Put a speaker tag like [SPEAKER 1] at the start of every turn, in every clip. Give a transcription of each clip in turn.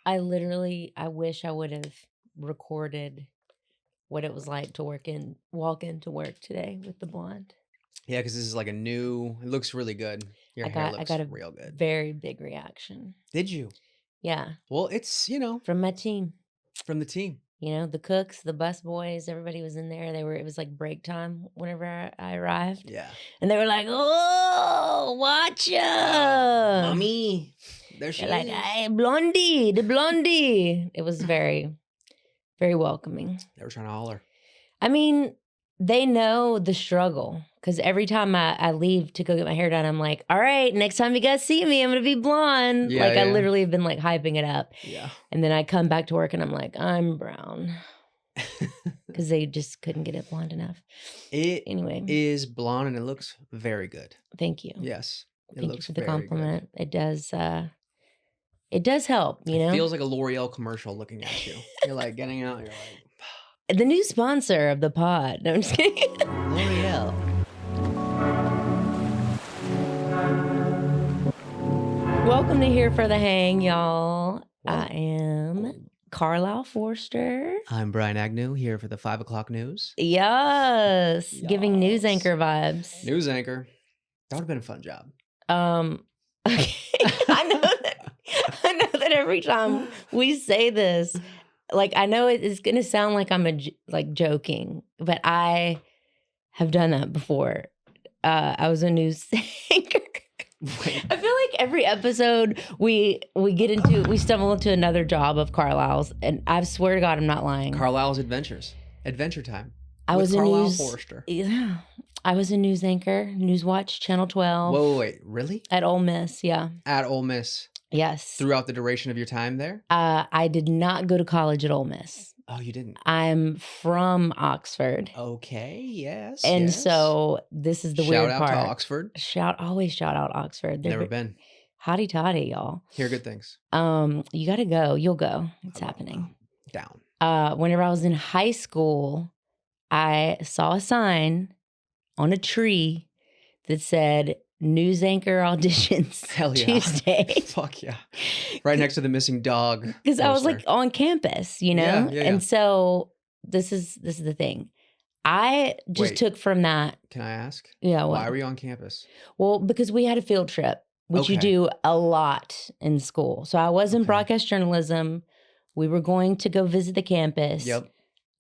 [SPEAKER 1] I wish I would have recorded what it was like to walk into work today with the blonde.
[SPEAKER 2] Yeah, because this is like it looks really good. Your hair
[SPEAKER 1] I
[SPEAKER 2] looks
[SPEAKER 1] got a
[SPEAKER 2] real good.
[SPEAKER 1] very big reaction.
[SPEAKER 2] Did you?
[SPEAKER 1] Yeah,
[SPEAKER 2] Well, it's,
[SPEAKER 1] from my team.
[SPEAKER 2] from the team.
[SPEAKER 1] The cooks, the bus boys, everybody was in there. It was like break time whenever I arrived.
[SPEAKER 2] Yeah.
[SPEAKER 1] And they were like, "Oh, watch ya."
[SPEAKER 2] Mommy, there she
[SPEAKER 1] They're like,
[SPEAKER 2] is.
[SPEAKER 1] "Hey, blondie, the blondie." It was very, very welcoming.
[SPEAKER 2] They were trying to holler.
[SPEAKER 1] I mean, they know the struggle because every time I leave to go get my hair done, I'm like, all right, next time you guys see me, I'm going to be blonde.
[SPEAKER 2] Yeah,
[SPEAKER 1] I
[SPEAKER 2] yeah.
[SPEAKER 1] literally have been like hyping it up.
[SPEAKER 2] Yeah.
[SPEAKER 1] And then I come back to work and I'm like, I'm brown because they just couldn't get it blonde enough. Anyway,
[SPEAKER 2] is blonde and it looks very good.
[SPEAKER 1] thank you.
[SPEAKER 2] Yes.
[SPEAKER 1] Thank you for the compliment. It does help,
[SPEAKER 2] It feels like a L'Oreal commercial looking at you. You're like getting out, you're like,
[SPEAKER 1] the new sponsor of the pod. No, I'm just kidding.
[SPEAKER 2] L'Oreal.
[SPEAKER 1] Welcome to Here for the Hang, y'all. I am Carlisle Forrester.
[SPEAKER 2] I'm Bryan Agnew, here for the 5 o'clock news.
[SPEAKER 1] Yes, giving news anchor vibes.
[SPEAKER 2] News anchor. That would have been a fun job.
[SPEAKER 1] Okay. I know that every time we say this, I know it's going to sound like I'm joking, but I have done that before. I was a news anchor.
[SPEAKER 2] Wait.
[SPEAKER 1] I feel like every episode we stumble into another job of Carlisle's, and I swear to God, I'm not lying.
[SPEAKER 2] Carlisle's Adventures. Adventure Time.
[SPEAKER 1] I was
[SPEAKER 2] Carlisle Forrester.
[SPEAKER 1] Yeah. I was a news anchor, Newswatch, Channel 12.
[SPEAKER 2] Wait, really?
[SPEAKER 1] At Ole Miss, yeah.
[SPEAKER 2] At Ole Miss.
[SPEAKER 1] Yes.
[SPEAKER 2] Throughout the duration of your time there?
[SPEAKER 1] I did not go to college at Ole Miss.
[SPEAKER 2] Oh, you didn't?
[SPEAKER 1] I'm from Oxford.
[SPEAKER 2] Okay, yes.
[SPEAKER 1] And so this is the weird part.
[SPEAKER 2] Shout out to Oxford.
[SPEAKER 1] Always shout out Oxford.
[SPEAKER 2] Never been.
[SPEAKER 1] Hotty toddy, y'all.
[SPEAKER 2] Hear good things.
[SPEAKER 1] You got to go. You'll go. It's happening.
[SPEAKER 2] Down.
[SPEAKER 1] Whenever I was in high school, I saw a sign on a tree that said news anchor auditions.
[SPEAKER 2] Hell yeah.
[SPEAKER 1] Tuesday.
[SPEAKER 2] Fuck yeah. Right next to the missing dog.
[SPEAKER 1] Because I was on campus,
[SPEAKER 2] Yeah.
[SPEAKER 1] And so this is the thing. I just took from that.
[SPEAKER 2] Can I ask?
[SPEAKER 1] Yeah.
[SPEAKER 2] Why were you on campus?
[SPEAKER 1] Well, because we had a field trip, which you do a lot in school. So I was in broadcast journalism. We were going to go visit the campus.
[SPEAKER 2] Yep.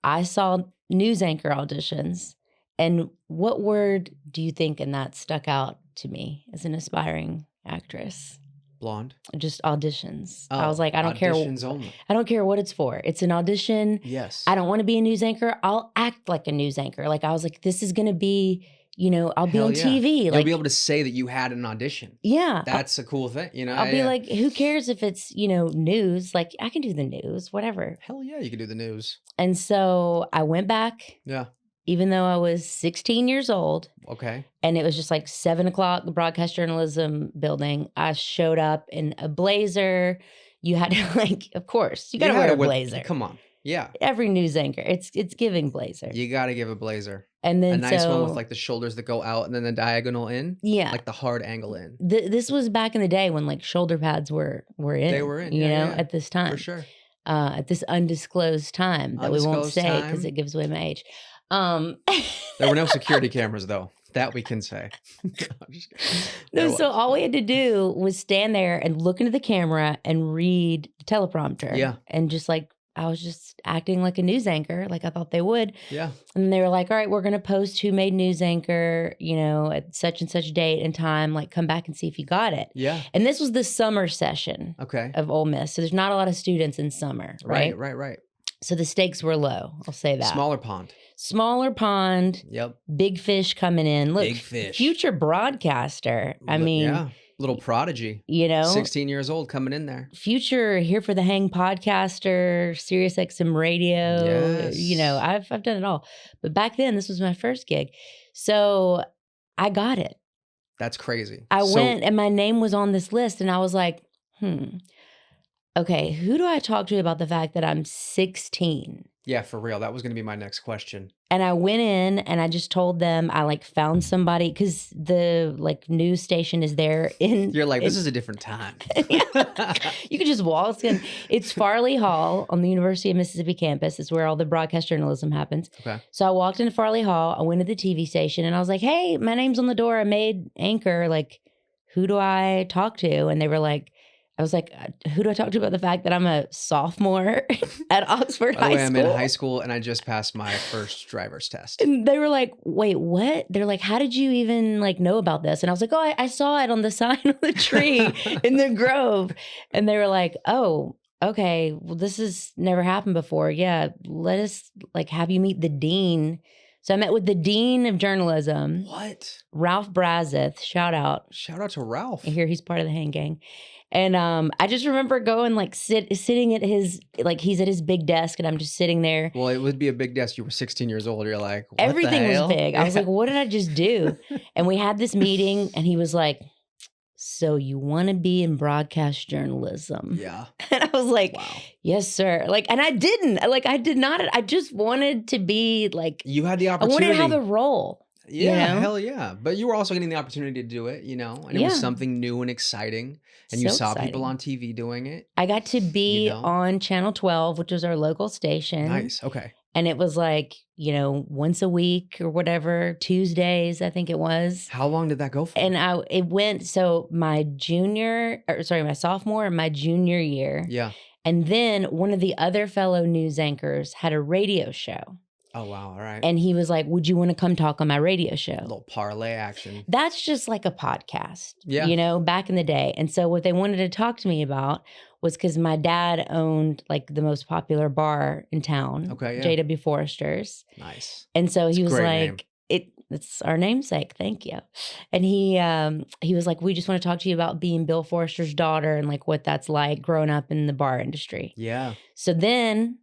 [SPEAKER 1] I saw news anchor auditions. And what word do you think in that stuck out to me as an aspiring actress?
[SPEAKER 2] Blonde.
[SPEAKER 1] Just auditions.
[SPEAKER 2] Oh,
[SPEAKER 1] I was like, I don't care.
[SPEAKER 2] Auditions only.
[SPEAKER 1] I don't care what it's for. It's an audition.
[SPEAKER 2] Yes.
[SPEAKER 1] I don't want to be a news anchor. I'll act like a news anchor. I was like, this is going to be, I'll be on TV.
[SPEAKER 2] You'll be able to say that you had an audition.
[SPEAKER 1] Yeah.
[SPEAKER 2] That's a cool thing.
[SPEAKER 1] I'll be like, who cares if it's, news? I can do the news, whatever.
[SPEAKER 2] Hell yeah, you can do the news.
[SPEAKER 1] And so I went back.
[SPEAKER 2] Yeah.
[SPEAKER 1] Even though I was 16 years old.
[SPEAKER 2] Okay.
[SPEAKER 1] And it was just 7 o'clock, the broadcast journalism building. I showed up in a blazer. You had to of course, you got to wear a blazer.
[SPEAKER 2] Come on. Yeah.
[SPEAKER 1] Every news anchor, it's giving blazer.
[SPEAKER 2] You got to give a blazer.
[SPEAKER 1] And then
[SPEAKER 2] a nice one with the shoulders that go out and then the diagonal in.
[SPEAKER 1] Yeah.
[SPEAKER 2] The hard angle in.
[SPEAKER 1] This was back in the day when shoulder pads were in.
[SPEAKER 2] They were in,
[SPEAKER 1] at this time.
[SPEAKER 2] For sure.
[SPEAKER 1] At this undisclosed time that we won't say because it gives away my age.
[SPEAKER 2] There were no security cameras though. That we can say.
[SPEAKER 1] No, so all we had to do was stand there and look into the camera and read the teleprompter.
[SPEAKER 2] Yeah.
[SPEAKER 1] And just I was just acting like a news anchor, like I thought they would.
[SPEAKER 2] Yeah.
[SPEAKER 1] And they were like, all right, we're going to post who made news anchor, at such and such date and time, come back and see if you got it.
[SPEAKER 2] Yeah.
[SPEAKER 1] And this was the summer session of Ole Miss. So there's not a lot of students in summer, right?
[SPEAKER 2] Right.
[SPEAKER 1] So the stakes were low. I'll say that. Smaller pond.
[SPEAKER 2] Yep.
[SPEAKER 1] Big fish coming in. Look,
[SPEAKER 2] big fish.
[SPEAKER 1] Future broadcaster. I mean.
[SPEAKER 2] Yeah. Little prodigy. 16 years old coming in there.
[SPEAKER 1] Future Here for the Hang podcaster, Sirius XM radio.
[SPEAKER 2] Yes.
[SPEAKER 1] I've done it all. But back then, this was my first gig. So I got it.
[SPEAKER 2] That's crazy.
[SPEAKER 1] I went and my name was on this list and I was like, okay, who do I talk to about the fact that I'm 16?
[SPEAKER 2] Yeah, for real. That was going to be my next question.
[SPEAKER 1] And I went in and I just told them I like found somebody because the like news station is there in.
[SPEAKER 2] You're like, this is a different time.
[SPEAKER 1] You could just waltz in. It's Farley Hall on the University of Mississippi campus. It's where all the broadcast journalism happens.
[SPEAKER 2] Okay.
[SPEAKER 1] So I walked into Farley Hall. I went to the TV station and I was like, hey, my name's on the door. I made anchor. Like, who do I talk to? And they were like, I was like, who do I talk to about the fact that I'm a sophomore at Oxford
[SPEAKER 2] By the way,
[SPEAKER 1] High
[SPEAKER 2] I'm
[SPEAKER 1] School?
[SPEAKER 2] in high school and I just passed my first driver's test.
[SPEAKER 1] And they were like, wait, what? They're like, how did you even like know about this? And I was like, oh, I saw it on the sign on the tree in the grove. And they were like, oh, okay, well, this has never happened before. Yeah, let us like have you meet the dean. So I met with the dean of journalism.
[SPEAKER 2] What?
[SPEAKER 1] Ralph Brazeth, shout out.
[SPEAKER 2] Shout out to Ralph.
[SPEAKER 1] Here, he's part of the Hang Gang. And I just remember going like sitting at his, like he's at his big desk and I'm just sitting there.
[SPEAKER 2] Well, it would be a big desk. You were 16 years old. You're like, what
[SPEAKER 1] Everything
[SPEAKER 2] the hell?
[SPEAKER 1] was big. I was like, what did I just do? And we had this meeting and he was like, so you want to be in broadcast journalism?
[SPEAKER 2] Yeah.
[SPEAKER 1] And I was like,
[SPEAKER 2] Wow.
[SPEAKER 1] yes, sir. Like, and I didn't. Like, I did not. I just wanted to be like,
[SPEAKER 2] You had the
[SPEAKER 1] I
[SPEAKER 2] opportunity.
[SPEAKER 1] wanted to have a role.
[SPEAKER 2] Yeah,
[SPEAKER 1] you know?
[SPEAKER 2] hell yeah. But you were also getting the opportunity to do it, and it was something new and exciting. And you
[SPEAKER 1] So
[SPEAKER 2] saw
[SPEAKER 1] exciting.
[SPEAKER 2] people on TV doing it.
[SPEAKER 1] I got to be
[SPEAKER 2] You know?
[SPEAKER 1] on Channel 12, which was our local station.
[SPEAKER 2] Nice. Okay.
[SPEAKER 1] And it was like, once a week or whatever, Tuesdays, I think it was.
[SPEAKER 2] How long did that go for?
[SPEAKER 1] And it went, so my sophomore and my junior year.
[SPEAKER 2] Yeah.
[SPEAKER 1] And then one of the other fellow news anchors had a radio show.
[SPEAKER 2] Oh, wow. All right.
[SPEAKER 1] And he was like, would you want to come talk on my radio show?
[SPEAKER 2] A little parlay action.
[SPEAKER 1] That's just like a podcast,
[SPEAKER 2] Yeah.
[SPEAKER 1] back in the day. And so what they wanted to talk to me about was because my dad owned like the most popular bar in town,
[SPEAKER 2] Okay, yeah.
[SPEAKER 1] J.W. Forrester's.
[SPEAKER 2] Nice.
[SPEAKER 1] And so
[SPEAKER 2] It's
[SPEAKER 1] he
[SPEAKER 2] a
[SPEAKER 1] was
[SPEAKER 2] great
[SPEAKER 1] like, it's our namesake. Thank you. And he was like, we just want to talk to you about being Bill Forrester's daughter and like what that's like growing up in the bar industry.
[SPEAKER 2] Yeah.
[SPEAKER 1] So then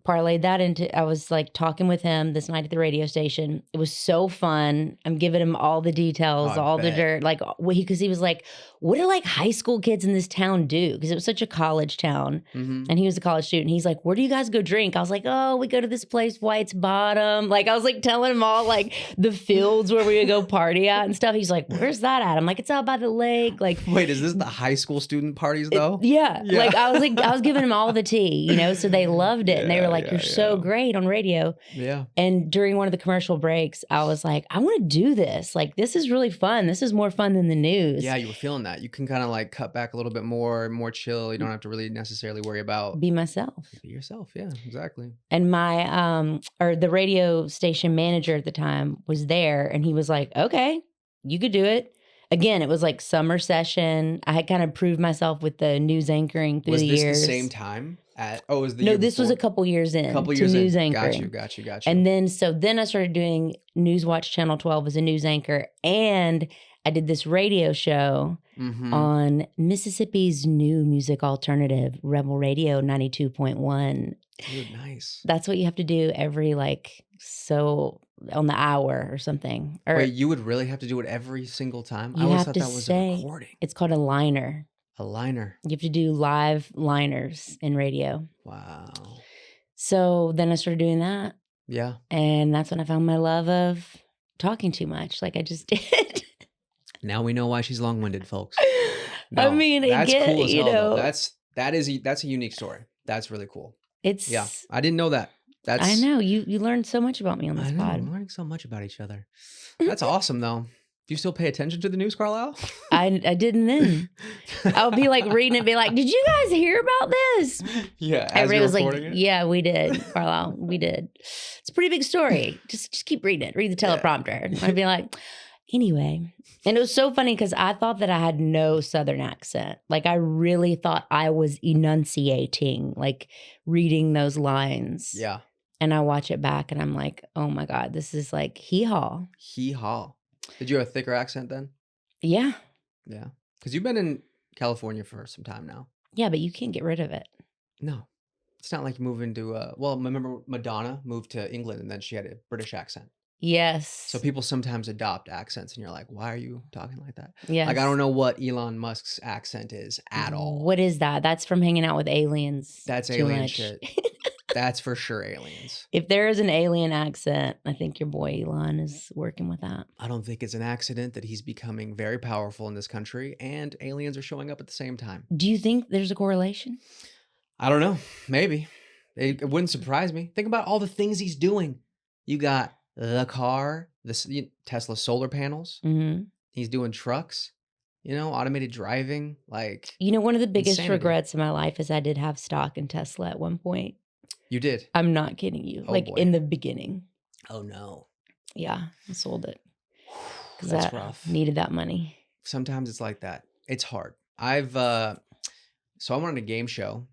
[SPEAKER 1] parlayed that into, I was like talking with him this night at the radio station. It was so fun. I'm giving him all the details,
[SPEAKER 2] I
[SPEAKER 1] all the
[SPEAKER 2] bet.
[SPEAKER 1] dirt, like because he was like, what do like high school kids in this town do? Because it was such a college town.
[SPEAKER 2] Mm-hmm.
[SPEAKER 1] And he was a college student. He's like, where do you guys go drink? I was like, oh, we go to this place, White's Bottom. Like I was like telling him all like the fields where we would go party at and stuff. He's like, where's that at? I'm like, it's out by the lake. Like,
[SPEAKER 2] Wait, is this the high school student parties though?
[SPEAKER 1] yeah.
[SPEAKER 2] Yeah.
[SPEAKER 1] Like I was giving him all the tea, so they loved it. And they were like, you're so great on radio.
[SPEAKER 2] Yeah.
[SPEAKER 1] And during one of the commercial breaks, I was like, I want to do this. Like, this is really fun. This is more fun than the news.
[SPEAKER 2] Yeah, you were feeling that. You can kind of like cut back a little bit more chill. You don't have to really necessarily worry about
[SPEAKER 1] Be myself.
[SPEAKER 2] Be yourself. Yeah, exactly.
[SPEAKER 1] And my, or the radio station manager at the time was there and he was like, okay, you could do it. Again, it was like summer session. I had kind of proved myself with the news anchoring through
[SPEAKER 2] Was
[SPEAKER 1] the
[SPEAKER 2] this
[SPEAKER 1] years.
[SPEAKER 2] the same time? It was the
[SPEAKER 1] No,
[SPEAKER 2] year
[SPEAKER 1] this was a
[SPEAKER 2] before?
[SPEAKER 1] couple years in
[SPEAKER 2] Couple
[SPEAKER 1] to
[SPEAKER 2] years
[SPEAKER 1] news
[SPEAKER 2] in.
[SPEAKER 1] anchoring.
[SPEAKER 2] Got you.
[SPEAKER 1] And then I started doing Newswatch Channel 12 as a news anchor. And I did this radio show
[SPEAKER 2] Mm-hmm.
[SPEAKER 1] on Mississippi's new music alternative, Rebel Radio 92.1.
[SPEAKER 2] Dude, nice.
[SPEAKER 1] That's what you have to do every so on the hour or something. Or
[SPEAKER 2] Wait, you would really have to do it every single time? I
[SPEAKER 1] You
[SPEAKER 2] always
[SPEAKER 1] have
[SPEAKER 2] thought
[SPEAKER 1] to
[SPEAKER 2] that was
[SPEAKER 1] say-
[SPEAKER 2] a recording.
[SPEAKER 1] it's called a liner.
[SPEAKER 2] A liner.
[SPEAKER 1] You have to do live liners in radio.
[SPEAKER 2] Wow.
[SPEAKER 1] So then I started doing that.
[SPEAKER 2] Yeah.
[SPEAKER 1] And that's when I found my love of talking too much, like I just did.
[SPEAKER 2] Now we know why she's long-winded, folks.
[SPEAKER 1] I mean,
[SPEAKER 2] that's
[SPEAKER 1] again,
[SPEAKER 2] cool as hell, though.
[SPEAKER 1] know,
[SPEAKER 2] That's a unique story. That's really cool.
[SPEAKER 1] it's,
[SPEAKER 2] Yeah, I didn't know that. That's
[SPEAKER 1] I know, you learned so much about me on
[SPEAKER 2] I
[SPEAKER 1] this
[SPEAKER 2] know.
[SPEAKER 1] pod.
[SPEAKER 2] We're learning so much about each other. That's awesome, though. Do you still pay attention to the news, Carlisle?
[SPEAKER 1] I didn't then. I'll be like reading and be like, did you guys hear about this?
[SPEAKER 2] Yeah, as
[SPEAKER 1] Everybody
[SPEAKER 2] you're
[SPEAKER 1] was like,
[SPEAKER 2] reporting it.
[SPEAKER 1] yeah, we did, Carlisle. We did. It's a pretty big story. Just keep reading it. Read the
[SPEAKER 2] Yeah.
[SPEAKER 1] teleprompter. And I'd be like, anyway. And it was so funny because I thought that I had no Southern accent. Like I really thought I was enunciating, like reading those lines.
[SPEAKER 2] Yeah,
[SPEAKER 1] And I watch it back and I'm like, oh my God, this is like hee-haw.
[SPEAKER 2] hee-haw. Did you have a thicker accent then?
[SPEAKER 1] Yeah.
[SPEAKER 2] Yeah, because you've been in California for some time now.
[SPEAKER 1] Yeah, but you can't get rid of it.
[SPEAKER 2] No, it's not like you move into remember Madonna moved to England and then she had a British accent.
[SPEAKER 1] Yes.
[SPEAKER 2] So people sometimes adopt accents and you're like, why are you talking like that?
[SPEAKER 1] Yes.
[SPEAKER 2] Like, I don't know what Elon Musk's accent is at all.
[SPEAKER 1] What is that? That's from hanging out with aliens.
[SPEAKER 2] That's
[SPEAKER 1] too
[SPEAKER 2] alien
[SPEAKER 1] much.
[SPEAKER 2] shit. That's for sure aliens.
[SPEAKER 1] If there is an alien accent, I think your boy Elon is working with that.
[SPEAKER 2] I don't think it's an accident that he's becoming very powerful in this country and aliens are showing up at the same time.
[SPEAKER 1] Do you think there's a correlation?
[SPEAKER 2] I don't know. Maybe. It wouldn't surprise me. Think about all the things he's doing. You got the car, Tesla solar panels.
[SPEAKER 1] Mm-hmm.
[SPEAKER 2] He's doing trucks, automated driving. Like,
[SPEAKER 1] one of the biggest
[SPEAKER 2] insanity.
[SPEAKER 1] regrets in my life is I did have stock in Tesla at one point.
[SPEAKER 2] You did?
[SPEAKER 1] I'm not kidding you.
[SPEAKER 2] Oh,
[SPEAKER 1] like
[SPEAKER 2] boy.
[SPEAKER 1] in the beginning.
[SPEAKER 2] Oh, no.
[SPEAKER 1] Yeah, I sold it.
[SPEAKER 2] That's
[SPEAKER 1] I
[SPEAKER 2] rough.
[SPEAKER 1] Needed that money.
[SPEAKER 2] Sometimes it's like that. It's hard. So I went on a game show.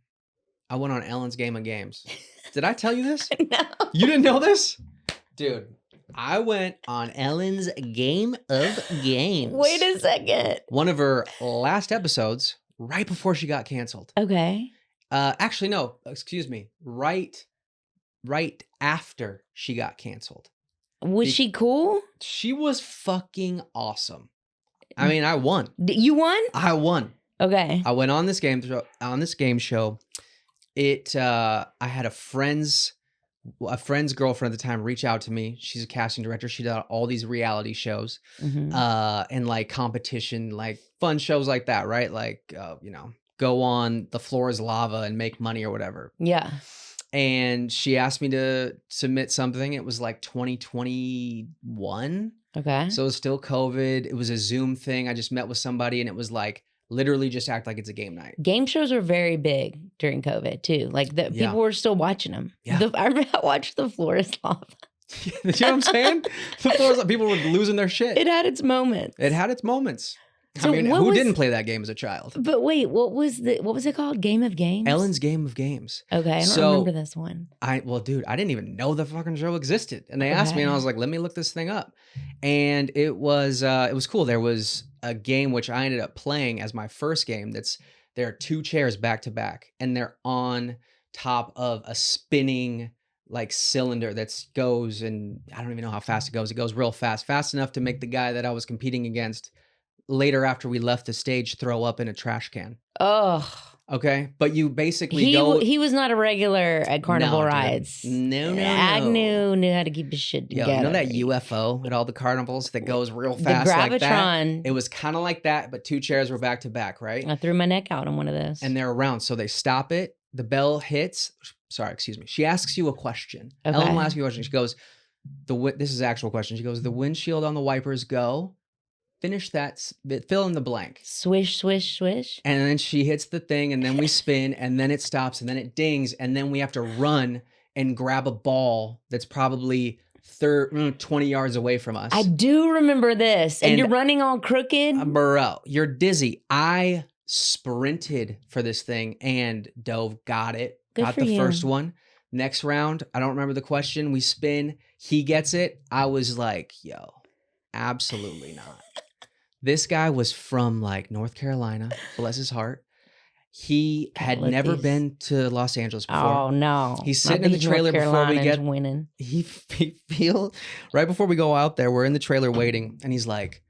[SPEAKER 2] I went on Ellen's Game of Games. Did I tell you this?
[SPEAKER 1] No.
[SPEAKER 2] You didn't know this? Dude, I went on Ellen's Game of Games.
[SPEAKER 1] Wait a second.
[SPEAKER 2] One of her last episodes, right before she got canceled.
[SPEAKER 1] Okay.
[SPEAKER 2] Actually, no, excuse me. Right after she got canceled.
[SPEAKER 1] Was she cool?
[SPEAKER 2] She was fucking awesome. I mean, I won.
[SPEAKER 1] You won?
[SPEAKER 2] I won.
[SPEAKER 1] Okay.
[SPEAKER 2] I went on this game show. I had a friend's girlfriend at the time reach out to me. She's a casting director. She did all these reality shows,
[SPEAKER 1] Mm-hmm.
[SPEAKER 2] and like competition, like fun shows like that, right? Like, go on The Floor is Lava and make money or whatever.
[SPEAKER 1] Yeah.
[SPEAKER 2] And she asked me to submit something. It was like 2021.
[SPEAKER 1] Okay.
[SPEAKER 2] So it was still COVID. It was a Zoom thing. I just met with somebody and it was like, literally just act like it's a game night.
[SPEAKER 1] Game shows were very big during COVID too. Like people were still watching them.
[SPEAKER 2] Yeah.
[SPEAKER 1] I watched The Floor is Lava.
[SPEAKER 2] You know what I'm saying? The Floor is Lava. People were losing their shit.
[SPEAKER 1] It had its moments.
[SPEAKER 2] So who didn't play that game as a child?
[SPEAKER 1] But wait, what was it called? Game of Games?
[SPEAKER 2] Ellen's Game of Games.
[SPEAKER 1] Okay, I don't remember this one.
[SPEAKER 2] Dude, I didn't even know the fucking show existed. And they asked me and I was like, let me look this thing up. And it was cool. There was a game which I ended up playing as my first game. There are two chairs back to back and they're on top of a spinning like cylinder that goes, and I don't even know how fast it goes. It goes real fast enough to make the guy that I was competing against later after we left the stage throw up in a trash can.
[SPEAKER 1] Oh.
[SPEAKER 2] Okay. But you basically
[SPEAKER 1] he was not a regular at Carnival rides.
[SPEAKER 2] No.
[SPEAKER 1] Agnew knew how to keep his shit together.
[SPEAKER 2] You know that UFO at all the carnivals that goes real fast
[SPEAKER 1] the
[SPEAKER 2] like that?
[SPEAKER 1] Gravitron.
[SPEAKER 2] It was kind of like that, but two chairs were back to back, right?
[SPEAKER 1] I threw my neck out on one of those.
[SPEAKER 2] And they're around. So they stop it. The bell hits. Sorry, excuse me. She asks you a question.
[SPEAKER 1] Okay.
[SPEAKER 2] Ellen will ask you a question. She goes, this is an actual question. She goes, the windshield on the wipers go. Finish that, fill in the blank.
[SPEAKER 1] Swish, swish, swish.
[SPEAKER 2] And then she hits the thing and then we spin and then it stops and then it dings and then we have to run and grab a ball that's probably 20 yards away from us.
[SPEAKER 1] I do remember this. And you're running all crooked.
[SPEAKER 2] Bro, you're dizzy. I sprinted for this thing and dove, got it. Got the first one. Next round, I don't remember the question. We spin. He gets it. I was like, yo, absolutely not. This guy was from like North Carolina, bless his heart. He had never been to Los Angeles before.
[SPEAKER 1] Oh no!
[SPEAKER 2] He's sitting in the trailer before we get
[SPEAKER 1] winning.
[SPEAKER 2] He feel right before we go out there. We're in the trailer waiting, and he's like,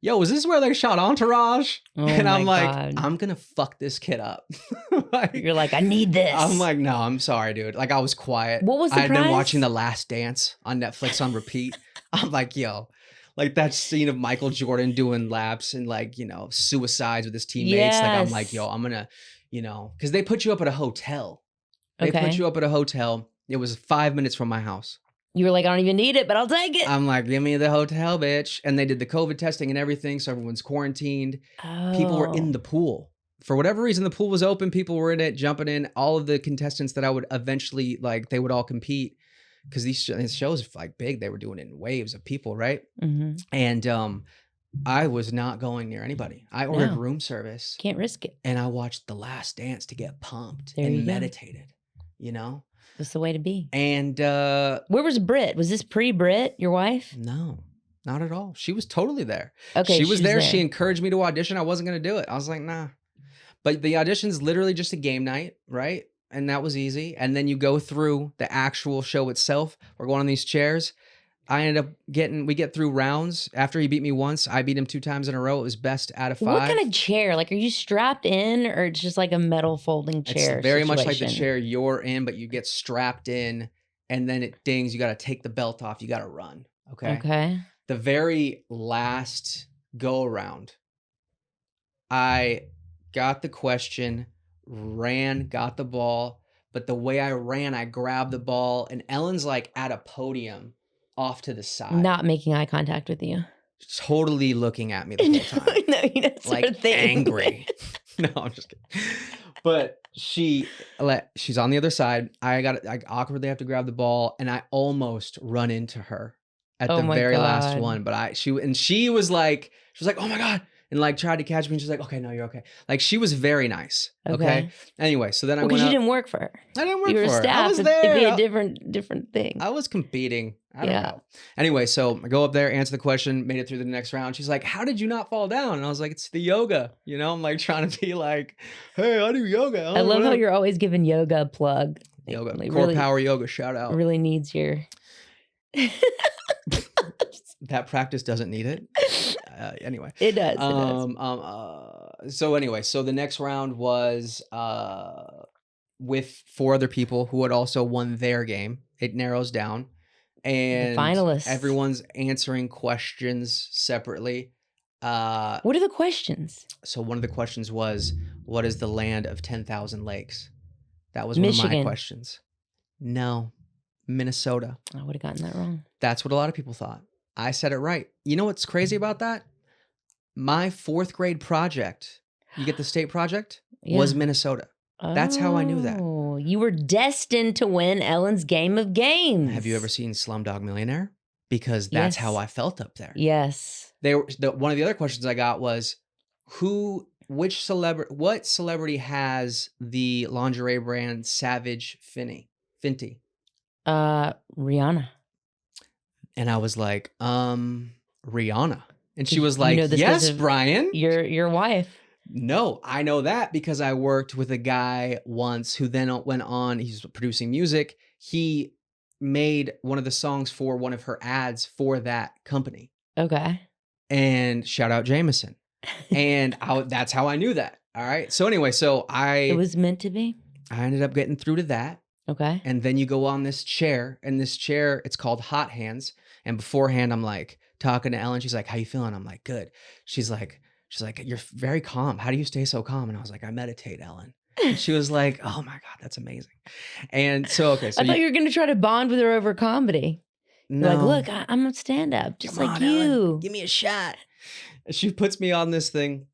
[SPEAKER 2] "Yo, is this where they shot Entourage?" And I'm like, God. "I'm gonna fuck this kid up."
[SPEAKER 1] You're like, "I need this."
[SPEAKER 2] I'm like, "No, I'm sorry, dude." Like I was quiet.
[SPEAKER 1] What was the prize?
[SPEAKER 2] I'd been watching The Last Dance on Netflix on repeat. I'm like, "Yo." Like that scene of Michael Jordan doing laps and like, suicides with his teammates.
[SPEAKER 1] Yes.
[SPEAKER 2] Like I'm like, yo, I'm gonna, because they put you up at a hotel. They
[SPEAKER 1] put
[SPEAKER 2] you up at a hotel. It was 5 minutes from my house.
[SPEAKER 1] You were like, I don't even need it, but I'll take it.
[SPEAKER 2] I'm like, give me the hotel, bitch. And they did the COVID testing and everything. So everyone's quarantined.
[SPEAKER 1] Oh.
[SPEAKER 2] People were in the pool. For whatever reason, the pool was open. People were in it, jumping in. All of the contestants that I would eventually, they would all compete. Because these shows like big, they were doing it in waves of people, right?
[SPEAKER 1] Mm-hmm.
[SPEAKER 2] And I was not going near anybody. I ordered room service.
[SPEAKER 1] Can't risk it.
[SPEAKER 2] And I watched The Last Dance to get pumped
[SPEAKER 1] there
[SPEAKER 2] and meditated,
[SPEAKER 1] That's the way to be.
[SPEAKER 2] And
[SPEAKER 1] where was Britt? Was this pre-Britt, your wife?
[SPEAKER 2] No, not at all. She was totally there.
[SPEAKER 1] Okay,
[SPEAKER 2] she was there. She encouraged me to audition. I wasn't going to do it. I was like, nah. But the audition's literally just a game night, right? And that was easy. And then you go through the actual show itself. We're going on these chairs. I ended up we get through rounds. After he beat me once, I beat him 2 times in a row. It was best out of 5.
[SPEAKER 1] What kind of chair? Like, are you strapped in, or it's just like a metal folding chair?
[SPEAKER 2] It's very much like the chair you're in, but you get strapped in and then it dings. You got to take the belt off. You got to run. Okay.
[SPEAKER 1] Okay.
[SPEAKER 2] The very last go around, I got the question, ran, got the ball. But the way I ran, I grabbed the ball, and Ellen's like at a podium off to the side.
[SPEAKER 1] Not making eye contact with you.
[SPEAKER 2] Totally looking at me the whole time.
[SPEAKER 1] No, you know,
[SPEAKER 2] like angry. No, I'm just kidding. But she's on the other side. I awkwardly have to grab the ball, and I almost run into her at the very last one. But she was like, oh my God. And like tried to catch me, and she's like, okay, no, you're okay. Like she was very nice. Okay. Anyway, so then I went.
[SPEAKER 1] Because you didn't work for her.
[SPEAKER 2] I didn't work for her.
[SPEAKER 1] You were staff.
[SPEAKER 2] I was there.
[SPEAKER 1] It'd be a different thing.
[SPEAKER 2] I was competing. I don't know. Anyway, so I go up there, answer the question, made it through the next round. She's like, how did you not fall down? And I was like, it's the yoga. You know, I'm like trying to be like, hey, I do yoga.
[SPEAKER 1] I love how you're always giving yoga a plug.
[SPEAKER 2] Yoga, like, core power yoga. Shout out.
[SPEAKER 1] Really needs your.
[SPEAKER 2] That practice doesn't need it. Anyway,
[SPEAKER 1] it does.
[SPEAKER 2] So anyway, so the next round was with 4 other people who had also won their game. It narrows down, and
[SPEAKER 1] the finalists.
[SPEAKER 2] Everyone's answering questions separately.
[SPEAKER 1] What are the questions?
[SPEAKER 2] So one of the questions was, "What is the land of 10,000 lakes?" That was
[SPEAKER 1] Michigan.
[SPEAKER 2] one of my questions. No, Minnesota.
[SPEAKER 1] I would have gotten that wrong.
[SPEAKER 2] That's what a lot of people thought. I said it right. You know what's crazy about that? My 4th grade project, you get the state project, was Minnesota. That's how I knew that.
[SPEAKER 1] Oh, you were destined to win Ellen's Game of Games.
[SPEAKER 2] Have you ever seen Slumdog Millionaire? Because that's how I felt up there.
[SPEAKER 1] Yes.
[SPEAKER 2] One of the other questions I got was, what celebrity has the lingerie brand Savage Fenty?
[SPEAKER 1] Rihanna.
[SPEAKER 2] And I was like, Rihanna. And she was like, yes, Bryan.
[SPEAKER 1] Your wife.
[SPEAKER 2] No, I know that because I worked with a guy once who then went on, he's producing music. He made one of the songs for one of her ads for that company.
[SPEAKER 1] Okay.
[SPEAKER 2] And shout out Jameson. And that's how I knew that. All right. So anyway, it
[SPEAKER 1] was meant to be.
[SPEAKER 2] I ended up getting through to that.
[SPEAKER 1] Okay.
[SPEAKER 2] And then you go on this chair, and this chair, it's called Hot Hands. And beforehand, I'm like talking to Ellen. She's like, how you feeling? I'm like, good. She's like, you're very calm. How do you stay so calm? And I was like, I meditate, Ellen. And she was like, oh my God, that's amazing. And so, okay. So
[SPEAKER 1] I thought you were going to try to bond with her over comedy.
[SPEAKER 2] No.
[SPEAKER 1] You're like, look, I'm a stand-up, just
[SPEAKER 2] Come
[SPEAKER 1] like
[SPEAKER 2] on,
[SPEAKER 1] you.
[SPEAKER 2] Ellen, give me a shot. She puts me on this thing.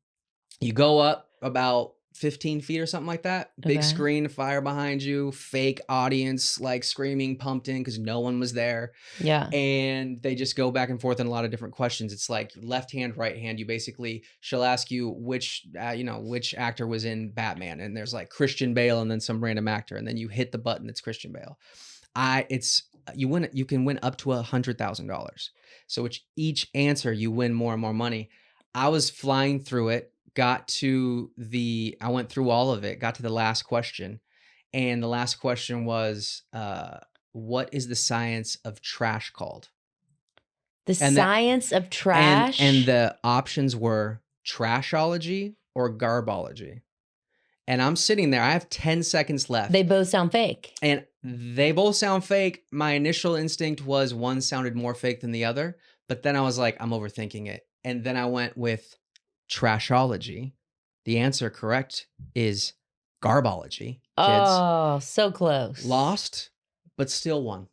[SPEAKER 2] You go up about 15 feet or something like that. Big screen, fire behind you, fake audience, like screaming, pumped in because no one was there.
[SPEAKER 1] Yeah.
[SPEAKER 2] And they just go back and forth on a lot of different questions. It's like left hand, right hand. She'll ask you which actor was in Batman. And there's like Christian Bale and then some random actor. And then you hit the button that's Christian Bale. You can win up to $100,000. So each answer, you win more and more money. I was flying through it. I went through all of it, got to the last question. And the last question was, what is the science of trash called?
[SPEAKER 1] Science of trash?
[SPEAKER 2] And the options were trashology or garbology. And I'm sitting there. I have 10 seconds left.
[SPEAKER 1] They both sound fake.
[SPEAKER 2] And they both sound fake. My initial instinct was one sounded more fake than the other. But then I was like, I'm overthinking it. And then I went with trashology. The answer correct is garbology. Kids.
[SPEAKER 1] Oh, so close.
[SPEAKER 2] Lost, but still won.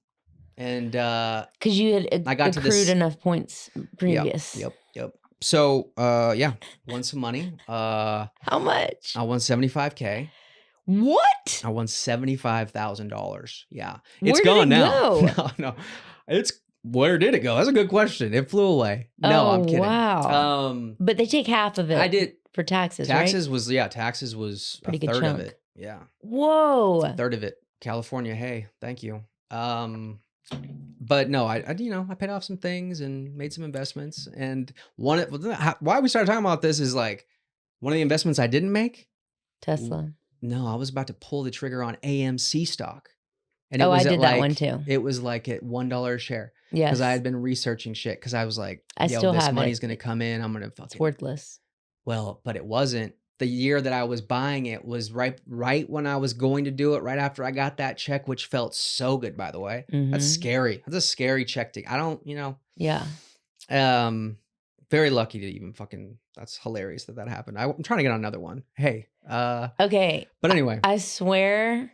[SPEAKER 2] And
[SPEAKER 1] because you had accrued enough points previous.
[SPEAKER 2] Yep. So won some money.
[SPEAKER 1] How much?
[SPEAKER 2] I won $75K.
[SPEAKER 1] What?
[SPEAKER 2] I won $75,000. Yeah.
[SPEAKER 1] It's gone now.
[SPEAKER 2] No. Where did it go? That's a good question. It flew away. No, I'm kidding.
[SPEAKER 1] Wow. But they take half of it.
[SPEAKER 2] I did
[SPEAKER 1] for taxes.
[SPEAKER 2] Taxes
[SPEAKER 1] right?
[SPEAKER 2] Taxes was
[SPEAKER 1] pretty
[SPEAKER 2] a
[SPEAKER 1] good
[SPEAKER 2] third
[SPEAKER 1] chunk.
[SPEAKER 2] of it. Yeah.
[SPEAKER 1] Whoa.
[SPEAKER 2] A third of it. California. Hey, thank you. But no, I paid off some things and made some why we started talking about this is like one of the investments I didn't make.
[SPEAKER 1] Tesla.
[SPEAKER 2] No, I was about to pull the trigger on AMC stock. And it
[SPEAKER 1] Oh, I
[SPEAKER 2] was at
[SPEAKER 1] did that
[SPEAKER 2] like,
[SPEAKER 1] one too.
[SPEAKER 2] it was like at $1 a share.
[SPEAKER 1] Yes.
[SPEAKER 2] Because I had been researching shit. Because I was like,
[SPEAKER 1] I
[SPEAKER 2] yo,
[SPEAKER 1] still
[SPEAKER 2] this
[SPEAKER 1] have
[SPEAKER 2] money's
[SPEAKER 1] it.
[SPEAKER 2] going to come in. I'm going to
[SPEAKER 1] It's
[SPEAKER 2] fucking.
[SPEAKER 1] worthless.
[SPEAKER 2] Well, but it wasn't. The year that I was buying it was right when I was going to do it, right after I got that check, which felt so good, by the way. That's scary. That's a scary check to, I don't,
[SPEAKER 1] Yeah.
[SPEAKER 2] Very lucky to even fucking, that's hilarious that happened. I'm trying to get on another one. Hey.
[SPEAKER 1] Okay.
[SPEAKER 2] But anyway.
[SPEAKER 1] I swear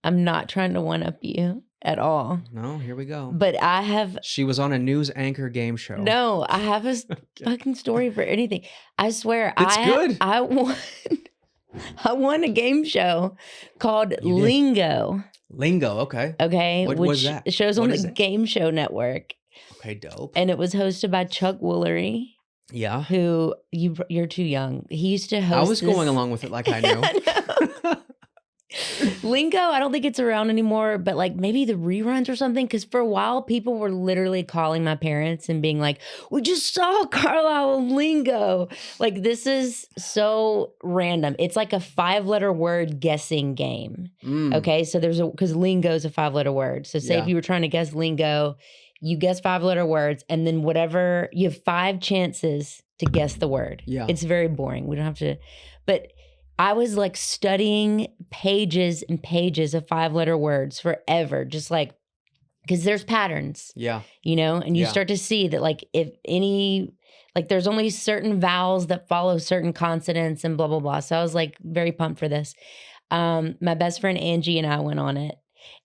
[SPEAKER 1] I'm not trying to one-up you at all.
[SPEAKER 2] No, here we go.
[SPEAKER 1] But I have...
[SPEAKER 2] She was on a news anchor game show.
[SPEAKER 1] No, I have a fucking story for anything. I swear.
[SPEAKER 2] It's good.
[SPEAKER 1] I won a game show called Lingo.
[SPEAKER 2] Lingo, okay.
[SPEAKER 1] Okay.
[SPEAKER 2] What was that?
[SPEAKER 1] It shows on the Game Show Network.
[SPEAKER 2] Okay, dope.
[SPEAKER 1] And it was hosted by Chuck Woolery.
[SPEAKER 2] Yeah.
[SPEAKER 1] Who, you're too young. He used to host
[SPEAKER 2] I was going along with it like I knew.
[SPEAKER 1] Lingo, I don't think it's around anymore, but like maybe the reruns or something. Because for a while, people were literally calling my parents and being like, "We just saw Carlisle on Lingo." Like, this is so random. It's like a 5-letter word guessing game. Okay, so because lingo is a 5-letter word. So say if you were trying to guess lingo, you guess 5-letter words, and then whatever, you have 5 chances to guess the word.
[SPEAKER 2] Yeah,
[SPEAKER 1] it's very boring. We don't have to, but I was like studying pages and pages of 5-letter words forever, just like, because there's patterns. Yeah. And you start to see that like if any, like there's only certain vowels that follow certain consonants and blah, blah, blah. So I was like very pumped for this. My best friend Angie and I went on it.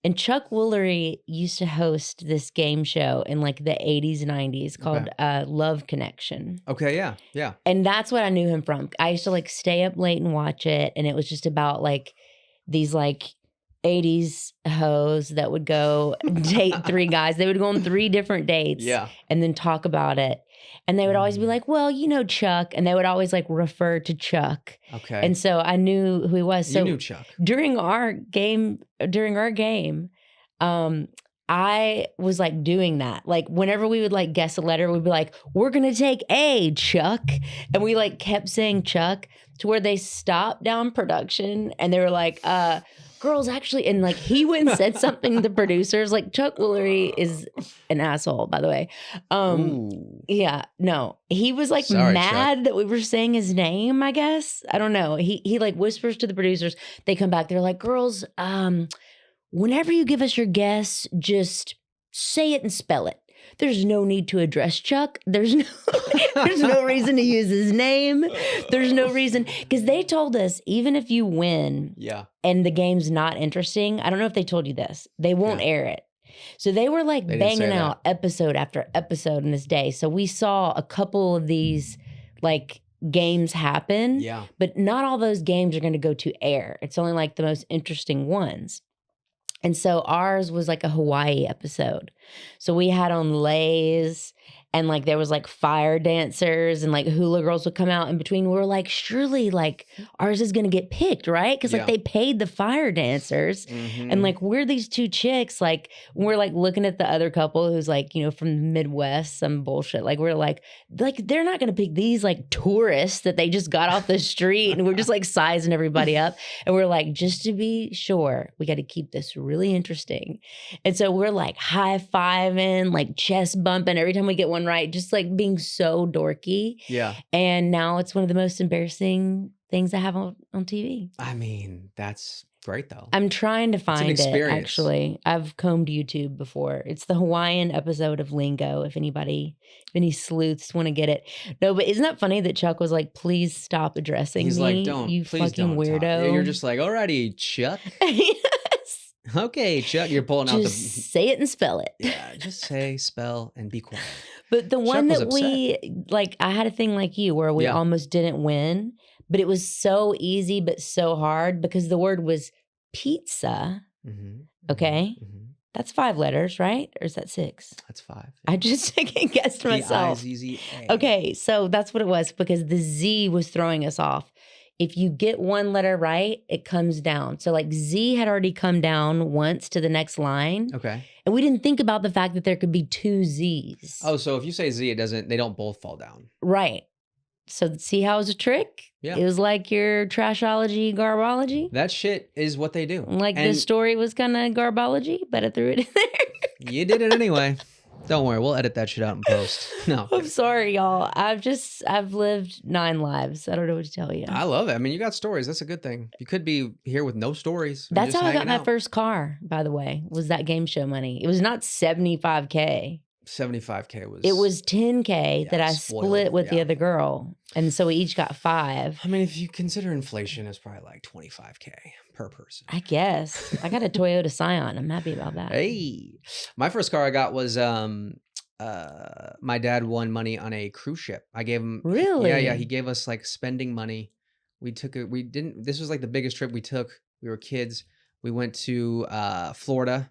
[SPEAKER 1] And Chuck Woolery used to host this game show in like the 80s, 90s called Love Connection.
[SPEAKER 2] Okay, yeah, yeah.
[SPEAKER 1] And that's what I knew him from. I used to like stay up late and watch it. And it was just about like these like 80s hoes that would go date 3 guys. They would go on 3 different dates and then talk about it. And they would always be like, well, Chuck. And they would always like refer to Chuck. Okay. And so I knew who he was. So
[SPEAKER 2] you knew Chuck.
[SPEAKER 1] During our game, I was like doing that. Like whenever we would like guess a letter, we'd be like, we're going to take A, Chuck. And we like kept saying Chuck to where they stopped down production and they were like, girls actually, and like he went and said something to the producers. Like Chuck Woolery is an asshole, by the way. Yeah, no, he was like mad Chuck. That we were saying his name. I guess I don't know. He like whispers to the producers. They come back. They're like, girls, whenever you give us your guess, just say it and spell it. There's no need to address Chuck. There's no reason to use his name. There's no reason. Because they told us, even if you win and the game's not interesting, I don't know if they told you this, they won't air it. So they were like banging out episode after episode in this day. So we saw a couple of these like games happen. Yeah. But not all those games are going to go to air. It's only like the most interesting ones. And so ours was like a Hawaii episode. So we had on leis and like there was like fire dancers and like hula girls would come out in between. We were like, surely like ours is going to get picked, right? Because like they paid the fire dancers. And like we're these 2 chicks, like we're like looking at the other couple who's like, from the Midwest, some bullshit. Like we're like they're not going to pick these like tourists that they just got off the street. And we're just like sizing everybody up. And we're like, just to be sure, we got to keep this really interesting. And so we're like high-fiving, like chest bumping every time we get one right, just like being so dorky. Yeah. And now it's one of the most embarrassing things I have on TV.
[SPEAKER 2] I mean, that's great though.
[SPEAKER 1] I'm trying to find it, actually. I've combed YouTube before. It's the Hawaiian episode of Lingo, if any sleuths want to get it. No, but isn't that funny that Chuck was like, please stop addressing
[SPEAKER 2] He's
[SPEAKER 1] me,
[SPEAKER 2] like, don't,
[SPEAKER 1] you
[SPEAKER 2] please
[SPEAKER 1] fucking
[SPEAKER 2] don't
[SPEAKER 1] weirdo.
[SPEAKER 2] Yeah, you're just like, alrighty, Chuck. Okay, Chuck, you're pulling out the...
[SPEAKER 1] say it and spell it.
[SPEAKER 2] Yeah, just say, spell, and be quiet.
[SPEAKER 1] But the one that we, like, I had a thing like you where we almost didn't win, but it was so easy but so hard because the word was pizza. Okay? That's 5 letters, right? Or is that 6?
[SPEAKER 2] That's 5.
[SPEAKER 1] I just guessed myself.
[SPEAKER 2] P-I-Z-Z-A.
[SPEAKER 1] Okay, so that's what it was because the Z was throwing us off. If you get 1 letter right, it comes down. So like Z had already come down once to the next line. Okay. And we didn't think about the fact that there could be 2 Zs.
[SPEAKER 2] Oh, so if you say Z, they don't both fall down.
[SPEAKER 1] Right. So see how it was a trick?
[SPEAKER 2] Yeah.
[SPEAKER 1] It was like your trashology, garbology.
[SPEAKER 2] That shit is what they do.
[SPEAKER 1] Like
[SPEAKER 2] And
[SPEAKER 1] the story was kind of garbology, but I threw it in there.
[SPEAKER 2] you did it anyway. Don't worry, we'll edit that shit out in post. No.
[SPEAKER 1] I'm sorry, y'all. I've lived 9 lives. I don't know what to tell you.
[SPEAKER 2] I love it. I mean, you got stories. That's a good thing. You could be here with no stories. and
[SPEAKER 1] That's
[SPEAKER 2] just
[SPEAKER 1] how I got
[SPEAKER 2] hanging
[SPEAKER 1] my
[SPEAKER 2] out.
[SPEAKER 1] first car, by the way, was that game show money. It was not $75K.
[SPEAKER 2] 75K was.
[SPEAKER 1] It was $10K that I
[SPEAKER 2] spoiled,
[SPEAKER 1] split with the
[SPEAKER 2] yeah.
[SPEAKER 1] other girl. And so we each got 5.
[SPEAKER 2] I mean, if you consider inflation, it's probably like 25K per person.
[SPEAKER 1] I guess. I got a Toyota Scion. I'm happy about that.
[SPEAKER 2] Hey, my first car I got was my dad won money on a cruise ship. I gave him
[SPEAKER 1] Really?
[SPEAKER 2] Yeah. He gave us like spending money. This was like the biggest trip we took. We were kids. We went to Florida,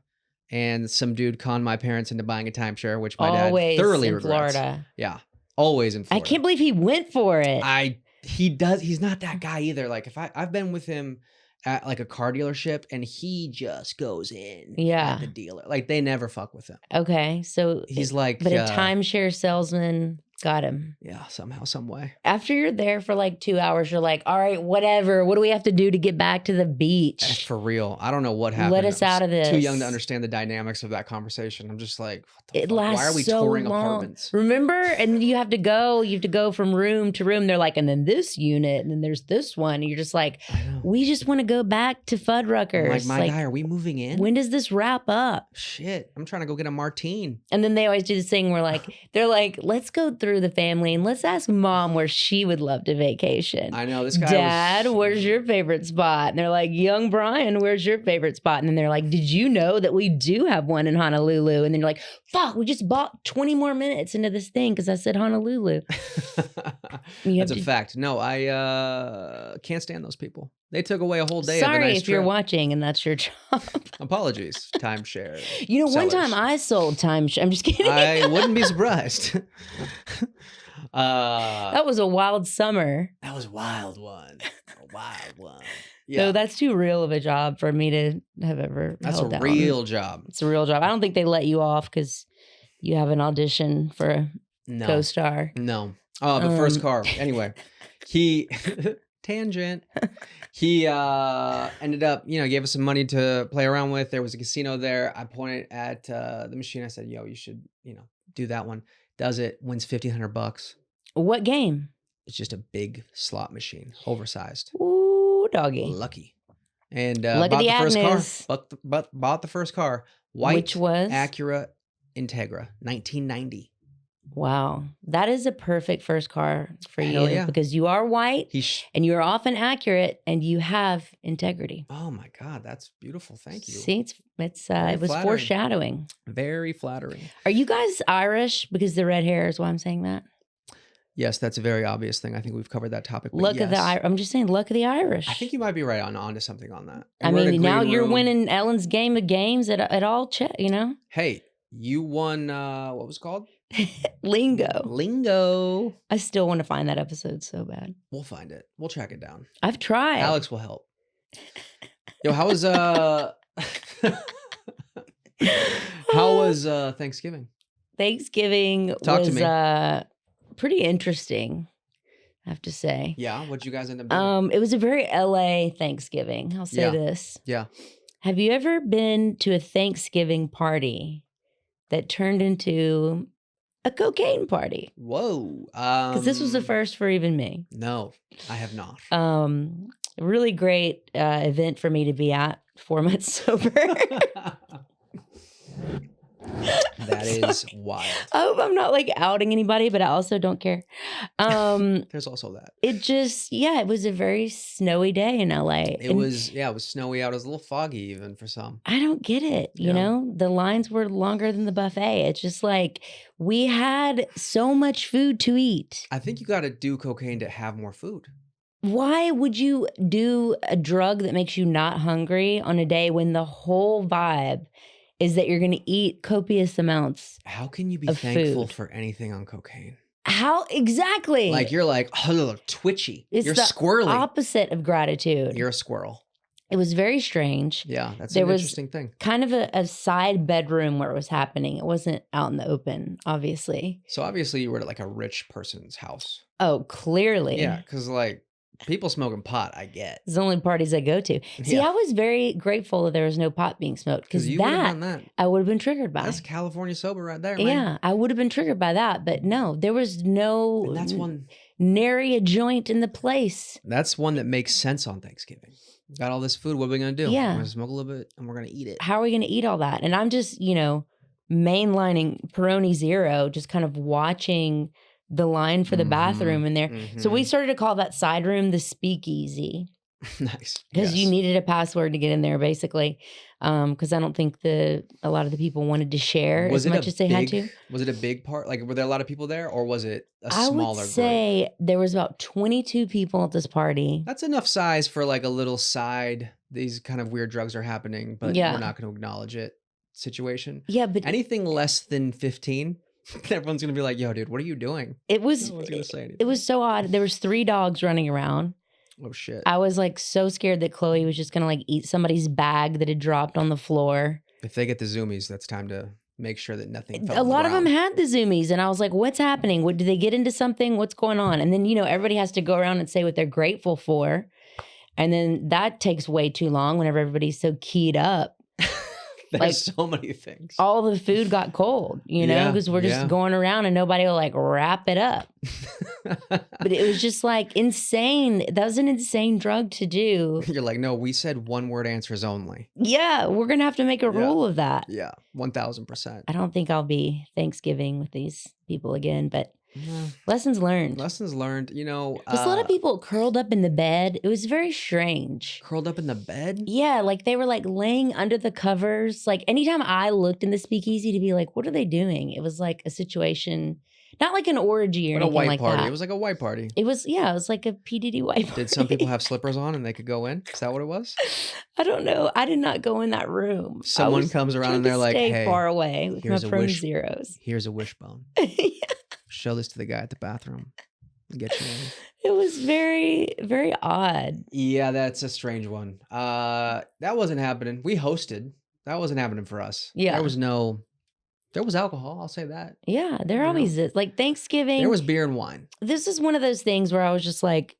[SPEAKER 2] and some dude conned my parents into buying a timeshare, which my
[SPEAKER 1] Always
[SPEAKER 2] dad thoroughly
[SPEAKER 1] in
[SPEAKER 2] regrets.
[SPEAKER 1] Florida.
[SPEAKER 2] Yeah, always in
[SPEAKER 1] I
[SPEAKER 2] Florida.
[SPEAKER 1] can't believe he went for it.
[SPEAKER 2] He's not that guy either. Like I've been with him at like a car dealership, and he just goes in
[SPEAKER 1] Yeah.
[SPEAKER 2] at the dealer. Like they never fuck with him.
[SPEAKER 1] Okay, so
[SPEAKER 2] He's like,
[SPEAKER 1] but a timeshare salesman got him.
[SPEAKER 2] yeah, somehow, some way.
[SPEAKER 1] After you're there for like 2 hours, you're like, all right, whatever. What do we have to do to get back to the beach?
[SPEAKER 2] For real, I don't know what happened.
[SPEAKER 1] Let us out of this.
[SPEAKER 2] Too young to understand the dynamics of that conversation. I'm just like, what the
[SPEAKER 1] It
[SPEAKER 2] fuck?
[SPEAKER 1] lasts
[SPEAKER 2] Why are we
[SPEAKER 1] so
[SPEAKER 2] touring
[SPEAKER 1] long.
[SPEAKER 2] apartments?
[SPEAKER 1] Remember? And you have to go from room to room. They're like, and then this unit, and then there's this one. And you're just like,
[SPEAKER 2] I know.
[SPEAKER 1] we just want to go back to Fuddruckers.
[SPEAKER 2] I'm like, my guy, are we moving in?
[SPEAKER 1] When does this wrap up?
[SPEAKER 2] Shit, I'm trying to go get a martine.
[SPEAKER 1] And then they always do this thing where like, they're like, let's go through the family and let's ask mom where she would love to vacation.
[SPEAKER 2] I know this guy.
[SPEAKER 1] Dad, where's your favorite spot? And they're like, young Bryan, where's your favorite spot? And then they're like, did you know that we do have one in Honolulu? And then you're like, fuck, we just bought 20 more minutes into this thing because I said Honolulu.
[SPEAKER 2] That's a fact. No, I can't stand those people. They took away a whole day.
[SPEAKER 1] Sorry
[SPEAKER 2] of a nice
[SPEAKER 1] if you're
[SPEAKER 2] trip.
[SPEAKER 1] watching and that's your job.
[SPEAKER 2] Apologies, timeshare.
[SPEAKER 1] You know, one
[SPEAKER 2] sellers.
[SPEAKER 1] time I sold timeshare. I'm just kidding.
[SPEAKER 2] I wouldn't be surprised.
[SPEAKER 1] That was a wild summer.
[SPEAKER 2] That was a wild one. A wild one.
[SPEAKER 1] Yeah. So that's too real of a job for me to have ever
[SPEAKER 2] That's
[SPEAKER 1] held
[SPEAKER 2] a
[SPEAKER 1] down.
[SPEAKER 2] real job.
[SPEAKER 1] It's a real job. I don't think they let you off because you have an audition for a
[SPEAKER 2] No.
[SPEAKER 1] co-star.
[SPEAKER 2] No. Oh, the first car. Anyway, he tangent. He ended up, gave us some money to play around with. There was a casino there. I pointed at the machine. I said, "Yo, you should, do that one." Does it? Wins $1,500.
[SPEAKER 1] What game?
[SPEAKER 2] It's just a big slot machine, oversized.
[SPEAKER 1] Ooh, doggy.
[SPEAKER 2] Lucky. And
[SPEAKER 1] Look
[SPEAKER 2] bought
[SPEAKER 1] at the
[SPEAKER 2] the first
[SPEAKER 1] Agnews.
[SPEAKER 2] car. Bought the first car. White.
[SPEAKER 1] Which was?
[SPEAKER 2] Acura Integra, 1990.
[SPEAKER 1] Wow. That is a perfect first car for
[SPEAKER 2] Hell
[SPEAKER 1] you
[SPEAKER 2] yeah.
[SPEAKER 1] because you are white and you're often accurate and you have integrity.
[SPEAKER 2] Oh my God, that's beautiful. Thank you.
[SPEAKER 1] See, it was
[SPEAKER 2] flattering.
[SPEAKER 1] foreshadowing.
[SPEAKER 2] Very flattering.
[SPEAKER 1] Are you guys Irish? Because the red hair is why I'm saying that.
[SPEAKER 2] Yes, that's a very obvious thing. I think we've covered that topic. But
[SPEAKER 1] Look at I'm just saying, look at the Irish.
[SPEAKER 2] I think you might be right onto something on that.
[SPEAKER 1] I
[SPEAKER 2] And we're in a
[SPEAKER 1] mean, now
[SPEAKER 2] green
[SPEAKER 1] you're
[SPEAKER 2] room.
[SPEAKER 1] winning Ellen's game of games at all check,
[SPEAKER 2] Hey, you won, what was it called?
[SPEAKER 1] Lingo.
[SPEAKER 2] Lingo.
[SPEAKER 1] I still want to find that episode so bad.
[SPEAKER 2] We'll find it. We'll track it down.
[SPEAKER 1] I've tried.
[SPEAKER 2] Alex will help. Yo, how was Thanksgiving?
[SPEAKER 1] Thanksgiving
[SPEAKER 2] Talk to
[SPEAKER 1] was pretty interesting, I have to say.
[SPEAKER 2] Yeah, what'd you guys end up doing?
[SPEAKER 1] It was a very LA Thanksgiving. I'll say this.
[SPEAKER 2] Yeah.
[SPEAKER 1] Have you ever been to a Thanksgiving party that turned into a cocaine party?
[SPEAKER 2] Whoa.
[SPEAKER 1] Because this was the first for even me.
[SPEAKER 2] No, I have not.
[SPEAKER 1] A really great event for me to be at 4 months sober.
[SPEAKER 2] That is wild.
[SPEAKER 1] I hope I'm not like outing anybody, but I also don't care.
[SPEAKER 2] There's also that.
[SPEAKER 1] It was a very snowy day in LA.
[SPEAKER 2] It was snowy out. It was a little foggy even for some.
[SPEAKER 1] I don't get it. You know, the lines were longer than the buffet. It's just like we had so much food to eat.
[SPEAKER 2] I think you got to do cocaine to have more food.
[SPEAKER 1] Why would you do a drug that makes you not hungry on a day when the whole vibe is that you're going to eat copious amounts?
[SPEAKER 2] How can you be
[SPEAKER 1] of
[SPEAKER 2] thankful
[SPEAKER 1] food?
[SPEAKER 2] for anything on cocaine?
[SPEAKER 1] How exactly?
[SPEAKER 2] Like you're like, oh, twitchy.
[SPEAKER 1] It's
[SPEAKER 2] You're
[SPEAKER 1] the
[SPEAKER 2] squirrely.
[SPEAKER 1] opposite of gratitude.
[SPEAKER 2] You're a squirrel.
[SPEAKER 1] It was very strange.
[SPEAKER 2] Yeah, that's
[SPEAKER 1] There
[SPEAKER 2] an
[SPEAKER 1] was
[SPEAKER 2] interesting thing.
[SPEAKER 1] kind of a side bedroom where it was happening. It wasn't out in the open, obviously.
[SPEAKER 2] So obviously you were at like a rich person's house.
[SPEAKER 1] Oh, clearly.
[SPEAKER 2] Yeah, because like people smoking pot, I get.
[SPEAKER 1] It's the only parties I go to. See,
[SPEAKER 2] Yeah.
[SPEAKER 1] I was very grateful that there was no pot being smoked because
[SPEAKER 2] you would have
[SPEAKER 1] that
[SPEAKER 2] done that.
[SPEAKER 1] I would have been triggered by.
[SPEAKER 2] That's California sober right there, man.
[SPEAKER 1] Yeah, I would have been triggered by that. But no, there was no
[SPEAKER 2] And that's one.
[SPEAKER 1] nary a joint in the place.
[SPEAKER 2] That's one that makes sense on Thanksgiving. Got all this food. What are we gonna do?
[SPEAKER 1] Yeah.
[SPEAKER 2] We're gonna smoke a little bit and we're gonna eat it.
[SPEAKER 1] How are we going to eat all that? And I'm just, mainlining Peroni Zero, just kind of watching the line for the bathroom in there. So we started to call that side room the speakeasy.
[SPEAKER 2] Nice.
[SPEAKER 1] Because you needed a password to get in there, basically. Because I don't think a lot of the people wanted to share as much as they had to.
[SPEAKER 2] Was it a big part? Like, were there a lot of people there, or was it a
[SPEAKER 1] I
[SPEAKER 2] smaller
[SPEAKER 1] would
[SPEAKER 2] group?
[SPEAKER 1] say there was about 22 people at this party.
[SPEAKER 2] That's enough size for like a little side. These kind of weird drugs are happening, but we're not going to acknowledge it. Situation.
[SPEAKER 1] Yeah, but
[SPEAKER 2] anything less than 15, everyone's going to be like, "Yo, dude, what are you doing?"
[SPEAKER 1] It was.
[SPEAKER 2] No one's gonna say anything.
[SPEAKER 1] It was so odd. There was 3 dogs running around.
[SPEAKER 2] Oh shit!
[SPEAKER 1] I was like so scared that Chloe was just gonna like eat somebody's bag that had dropped on the floor.
[SPEAKER 2] If they get the zoomies, that's time to make sure that nothing.
[SPEAKER 1] A lot of them had the zoomies, and I was like, "What's happening? What did they get into something? What's going on?" And then everybody has to go around and say what they're grateful for, and then that takes way too long whenever everybody's so keyed up.
[SPEAKER 2] There's
[SPEAKER 1] like,
[SPEAKER 2] so many things.
[SPEAKER 1] All the food got cold, because we're just going around and nobody will like wrap it up. But it was just like insane. That was an insane drug to do.
[SPEAKER 2] You're like, no, we said 1-word answers only.
[SPEAKER 1] Yeah, we're going to have to make a rule of that.
[SPEAKER 2] Yeah, 1000%.
[SPEAKER 1] I don't think I'll be Thanksgiving with these people again, but lessons learned.
[SPEAKER 2] Lessons learned,
[SPEAKER 1] There's a lot of people curled up in the bed. It was very strange.
[SPEAKER 2] Curled up in the bed?
[SPEAKER 1] Yeah, like they were like laying under the covers. Like anytime I looked in the speakeasy to be like, what are they doing? It was like a situation, not like an orgy or anything like
[SPEAKER 2] party.
[SPEAKER 1] that.
[SPEAKER 2] It was like a white party.
[SPEAKER 1] It was like a PDD white party.
[SPEAKER 2] Did some people have slippers on and they could go in? Is that what it was?
[SPEAKER 1] I don't know. I did not go in that room.
[SPEAKER 2] Someone comes around and they're like, hey,
[SPEAKER 1] far away with my Peroni Zeros.
[SPEAKER 2] Here's a wishbone.
[SPEAKER 1] Yeah.
[SPEAKER 2] Show this to the guy at the bathroom. Get you in.
[SPEAKER 1] It was very, very odd.
[SPEAKER 2] Yeah, that's a strange one. That wasn't happening. We hosted. That wasn't happening for us.
[SPEAKER 1] Yeah.
[SPEAKER 2] There was alcohol. I'll say that.
[SPEAKER 1] Yeah, there always is. Like Thanksgiving.
[SPEAKER 2] There was beer and wine.
[SPEAKER 1] This is one of those things where I was just like,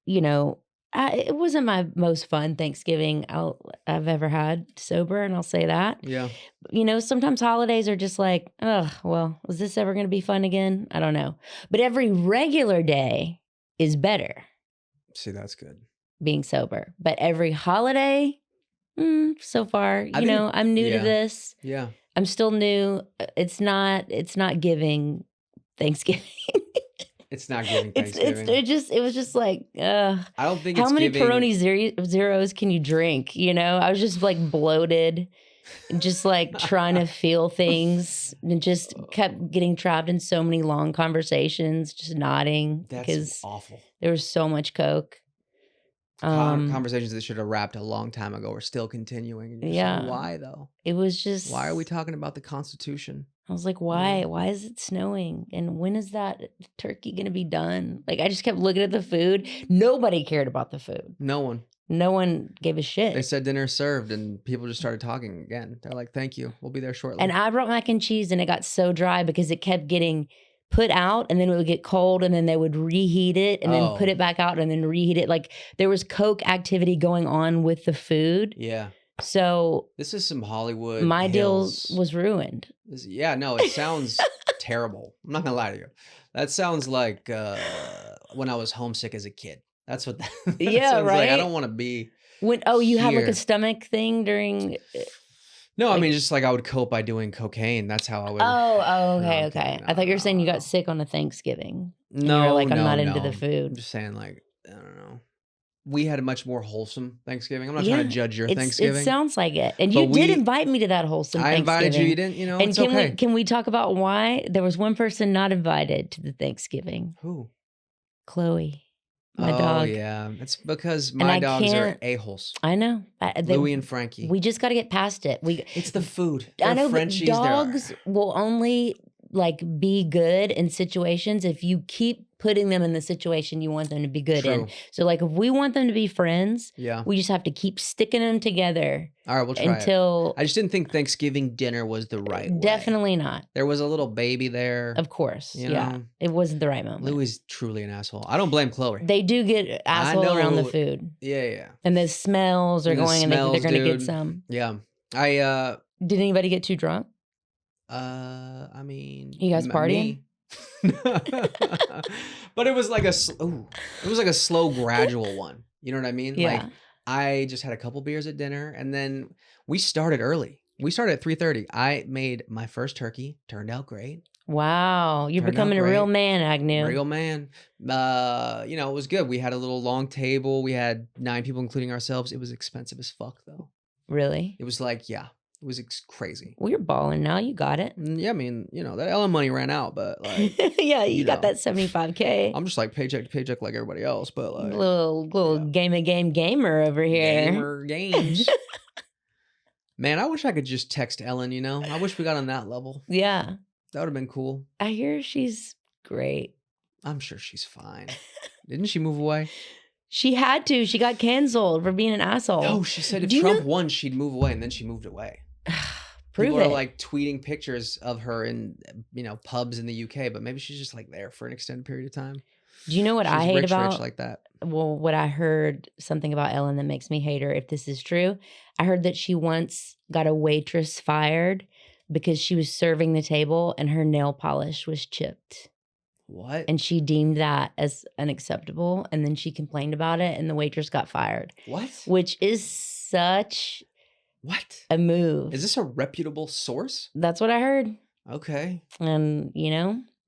[SPEAKER 1] it wasn't my most fun Thanksgiving I've ever had sober, and I'll say that.
[SPEAKER 2] Yeah.
[SPEAKER 1] Sometimes holidays are just like, oh, well, is this ever going to be fun again? I don't know. But every regular day is better.
[SPEAKER 2] See, that's good.
[SPEAKER 1] Being sober. But every holiday, so far, I'm new to this.
[SPEAKER 2] Yeah.
[SPEAKER 1] I'm still new. It's not giving Thanksgiving.
[SPEAKER 2] It's not giving Thanksgiving.
[SPEAKER 1] It was just like,
[SPEAKER 2] I don't think
[SPEAKER 1] how
[SPEAKER 2] it's
[SPEAKER 1] many
[SPEAKER 2] giving...
[SPEAKER 1] Peroni Zeros can you drink? I was just like bloated and just like trying to feel things and just kept getting trapped in so many long conversations, just nodding.
[SPEAKER 2] That's awful.
[SPEAKER 1] There was so much Coke.
[SPEAKER 2] Conversations that should have wrapped a long time ago are still continuing.
[SPEAKER 1] Yeah.
[SPEAKER 2] Like, why though?
[SPEAKER 1] It was just...
[SPEAKER 2] Why are we talking about the Constitution?
[SPEAKER 1] I was like, why? Yeah. Why is it snowing? And when is that turkey going to be done? Like, I just kept looking at the food. Nobody cared about the food.
[SPEAKER 2] No one.
[SPEAKER 1] No one gave a shit.
[SPEAKER 2] They said dinner served and people just started talking again. They're like, thank you. We'll be there shortly.
[SPEAKER 1] And I brought mac and cheese and it got so dry because it kept getting put out and then it would get cold and then they would reheat it and then put it back out and then reheat it. Like there was Coke activity going on with the food.
[SPEAKER 2] Yeah.
[SPEAKER 1] So
[SPEAKER 2] this is some Hollywood.
[SPEAKER 1] My deal was ruined.
[SPEAKER 2] It sounds terrible. I'm not gonna lie to you. That sounds like when I was homesick as a kid. That's what that sounds
[SPEAKER 1] right.
[SPEAKER 2] Like. I don't want to be.
[SPEAKER 1] You had like a stomach thing during.
[SPEAKER 2] No, I mean just like I would cope by doing cocaine. That's how I would.
[SPEAKER 1] Okay. I thought you were saying you got sick on a Thanksgiving.
[SPEAKER 2] No,
[SPEAKER 1] you were like, I'm not into the food.
[SPEAKER 2] I'm just saying, like, I don't know. We had a much more wholesome Thanksgiving. I'm not trying to judge your Thanksgiving.
[SPEAKER 1] It sounds like it. And you did invite me to that wholesome Thanksgiving.
[SPEAKER 2] I invited you. You didn't,
[SPEAKER 1] and
[SPEAKER 2] it's okay.
[SPEAKER 1] Can we talk about why? There was one person not invited to the Thanksgiving.
[SPEAKER 2] Who?
[SPEAKER 1] Chloe. My dog.
[SPEAKER 2] Oh, yeah. It's because my dogs are a-holes.
[SPEAKER 1] I know.
[SPEAKER 2] Louie and Frankie.
[SPEAKER 1] We just got to get past it.
[SPEAKER 2] It's the food.
[SPEAKER 1] I know, but dogs will only like be good in situations if you keep putting them in the situation you want them to be good in.
[SPEAKER 2] True.
[SPEAKER 1] So like if we want them to be friends,
[SPEAKER 2] Yeah.
[SPEAKER 1] we just have to keep sticking them together
[SPEAKER 2] All right, we'll try it.
[SPEAKER 1] until
[SPEAKER 2] I just didn't think Thanksgiving dinner was the right way.
[SPEAKER 1] definitely not.
[SPEAKER 2] There was a little baby there.
[SPEAKER 1] Of course.
[SPEAKER 2] You
[SPEAKER 1] Yeah.
[SPEAKER 2] know?
[SPEAKER 1] It wasn't the right moment.
[SPEAKER 2] Louis is truly an asshole. I don't blame Chloe.
[SPEAKER 1] They do get asshole around the food.
[SPEAKER 2] Yeah.
[SPEAKER 1] And the smells are
[SPEAKER 2] And the
[SPEAKER 1] going and
[SPEAKER 2] smells,
[SPEAKER 1] they're going to get
[SPEAKER 2] dude.
[SPEAKER 1] some.
[SPEAKER 2] Yeah.
[SPEAKER 1] Did anybody get too drunk?
[SPEAKER 2] I mean,
[SPEAKER 1] You guys partying?
[SPEAKER 2] But it was like a slow gradual one. You know what I mean?
[SPEAKER 1] Yeah.
[SPEAKER 2] Like I just had a couple beers at dinner and then we started early. We started at 3:30. I made my first turkey. Turned out great.
[SPEAKER 1] Wow. You're
[SPEAKER 2] Turned out
[SPEAKER 1] becoming a real
[SPEAKER 2] great.
[SPEAKER 1] man, Agnew.
[SPEAKER 2] Real man. It was good. We had a little long table. We had 9 people, including ourselves. It was expensive as fuck, though.
[SPEAKER 1] Really?
[SPEAKER 2] It was like, yeah, it was crazy.
[SPEAKER 1] Well, you're balling now. You got it.
[SPEAKER 2] Yeah, I mean, that Ellen money ran out, but like,
[SPEAKER 1] yeah, you got that 75K.
[SPEAKER 2] I'm just like paycheck to paycheck like everybody else, but like
[SPEAKER 1] little gamer over here.
[SPEAKER 2] Gamer games. Man, I wish I could just text Ellen. I wish we got on that level.
[SPEAKER 1] Yeah,
[SPEAKER 2] that would have been cool.
[SPEAKER 1] I hear she's great.
[SPEAKER 2] I'm sure she's fine. Didn't she move away?
[SPEAKER 1] She had to. She got canceled for being an asshole.
[SPEAKER 2] No, she said if Trump won, she'd move away, and then she moved away. People are like tweeting pictures of her in pubs in the UK, but maybe she's just like there for an extended period of time.
[SPEAKER 1] Do you know what I hate about
[SPEAKER 2] rich like that?
[SPEAKER 1] Well, what I heard something about Ellen that makes me hate her, if this is true, I heard that she once got a waitress fired because she was serving the table and her nail polish was chipped.
[SPEAKER 2] What?
[SPEAKER 1] And she deemed that as unacceptable, and then she complained about it, and the waitress got fired.
[SPEAKER 2] What?
[SPEAKER 1] Which is such a move.
[SPEAKER 2] Is this a reputable source?
[SPEAKER 1] That's what I heard.
[SPEAKER 2] Okay.
[SPEAKER 1] And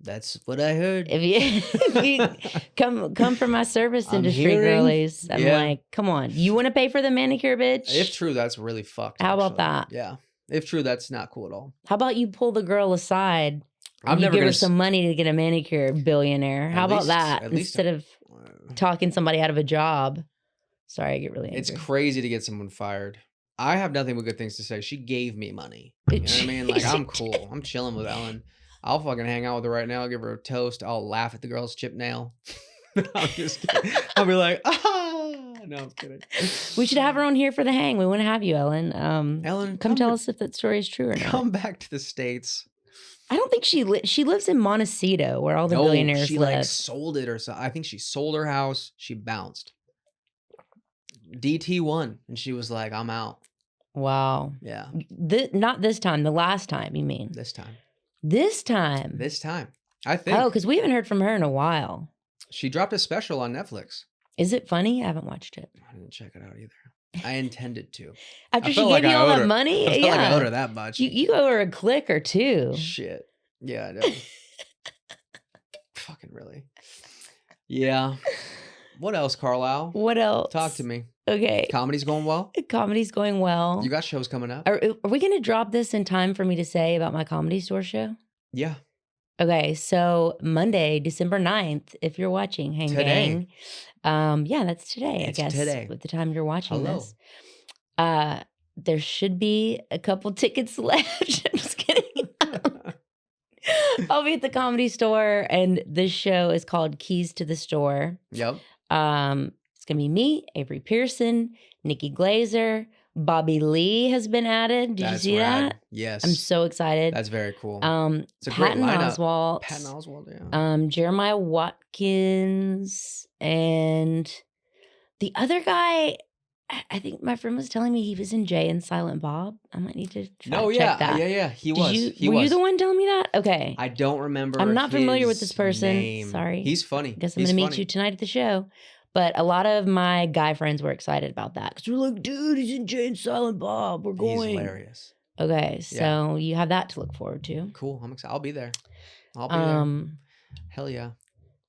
[SPEAKER 2] that's what I heard.
[SPEAKER 1] If you come from my service industry, girlies, I'm like, come on, you want to pay for the manicure, bitch?
[SPEAKER 2] If true, that's really fucked.
[SPEAKER 1] How about that?
[SPEAKER 2] Yeah. If true, that's not cool at all.
[SPEAKER 1] How about you pull the girl aside?
[SPEAKER 2] I'm
[SPEAKER 1] you
[SPEAKER 2] never
[SPEAKER 1] give her some money to get a manicure, billionaire. How about that? Instead of talking somebody out of a job. Sorry, I get really angry.
[SPEAKER 2] It's crazy to get someone fired. I have nothing but good things to say. She gave me money. You know what I mean? Like, I'm cool. I'm chilling with Ellen. I'll fucking hang out with her right now. I'll give her a toast. I'll laugh at the girl's chipped nail. I'm just kidding. I'll be like, no, I'm kidding.
[SPEAKER 1] We should have her on here for the hang. We want to have you, Ellen.
[SPEAKER 2] Ellen,
[SPEAKER 1] come tell us if that story is true or not.
[SPEAKER 2] Come back to the States.
[SPEAKER 1] I don't think she lives in Montecito, where all the billionaires
[SPEAKER 2] she
[SPEAKER 1] live.
[SPEAKER 2] Like sold it or something. I think she sold her house. She bounced. DT won, and she was like, "I'm out."
[SPEAKER 1] Wow.
[SPEAKER 2] Yeah.
[SPEAKER 1] Not this time. The last time, you mean?
[SPEAKER 2] This time.
[SPEAKER 1] This time.
[SPEAKER 2] This time. I think.
[SPEAKER 1] Oh, because we haven't heard from her in a while.
[SPEAKER 2] She dropped a special on Netflix.
[SPEAKER 1] Is it funny? I haven't watched it.
[SPEAKER 2] I didn't check it out either. I intended to.
[SPEAKER 1] After she gave you all that money?
[SPEAKER 2] I felt like I owed her that much.
[SPEAKER 1] You owe her a click or two.
[SPEAKER 2] Shit. Yeah, I know. Fucking really. Yeah. What else, Carlisle?
[SPEAKER 1] What else?
[SPEAKER 2] Talk to me.
[SPEAKER 1] Okay.
[SPEAKER 2] Comedy's going well?
[SPEAKER 1] Comedy's going well.
[SPEAKER 2] You got shows coming up?
[SPEAKER 1] Are we going to drop this in time for me to say about my Comedy Store show?
[SPEAKER 2] Yeah.
[SPEAKER 1] Okay, so Monday, December 9th, if you're watching Hang
[SPEAKER 2] Today.
[SPEAKER 1] Gang. Yeah, that's today,
[SPEAKER 2] It's
[SPEAKER 1] I guess.
[SPEAKER 2] today.
[SPEAKER 1] With the time you're watching
[SPEAKER 2] Hello.
[SPEAKER 1] this. There should be a couple tickets left. I'm just kidding. I'll be at the Comedy Store, and this show is called Keys to the Store.
[SPEAKER 2] Yep.
[SPEAKER 1] It's going to be me, Avery Pearson, Nikki Glazer, Bobby Lee has been added. Did you see that?
[SPEAKER 2] Yes.
[SPEAKER 1] I'm so excited.
[SPEAKER 2] That's very cool. It's a
[SPEAKER 1] Patton
[SPEAKER 2] great lineup.
[SPEAKER 1] Oswalt.
[SPEAKER 2] Patton Oswalt, yeah.
[SPEAKER 1] Jeremiah Watkins, and the other guy, I think my friend was telling me he was in Jay and Silent Bob. I might need to check that.
[SPEAKER 2] Yeah. He was.
[SPEAKER 1] Were you the one telling me that? Okay.
[SPEAKER 2] I don't remember.
[SPEAKER 1] I'm not familiar with this person.
[SPEAKER 2] Name.
[SPEAKER 1] Sorry.
[SPEAKER 2] He's funny.
[SPEAKER 1] Guess I'm going to meet you tonight at the show. But a lot of my guy friends were excited about that because we're like, dude, he's in Jay and Silent Bob. We're going.
[SPEAKER 2] He's hilarious.
[SPEAKER 1] Okay, so you have that to look forward to.
[SPEAKER 2] Cool. I'm excited. I'll be there. There. Hell yeah.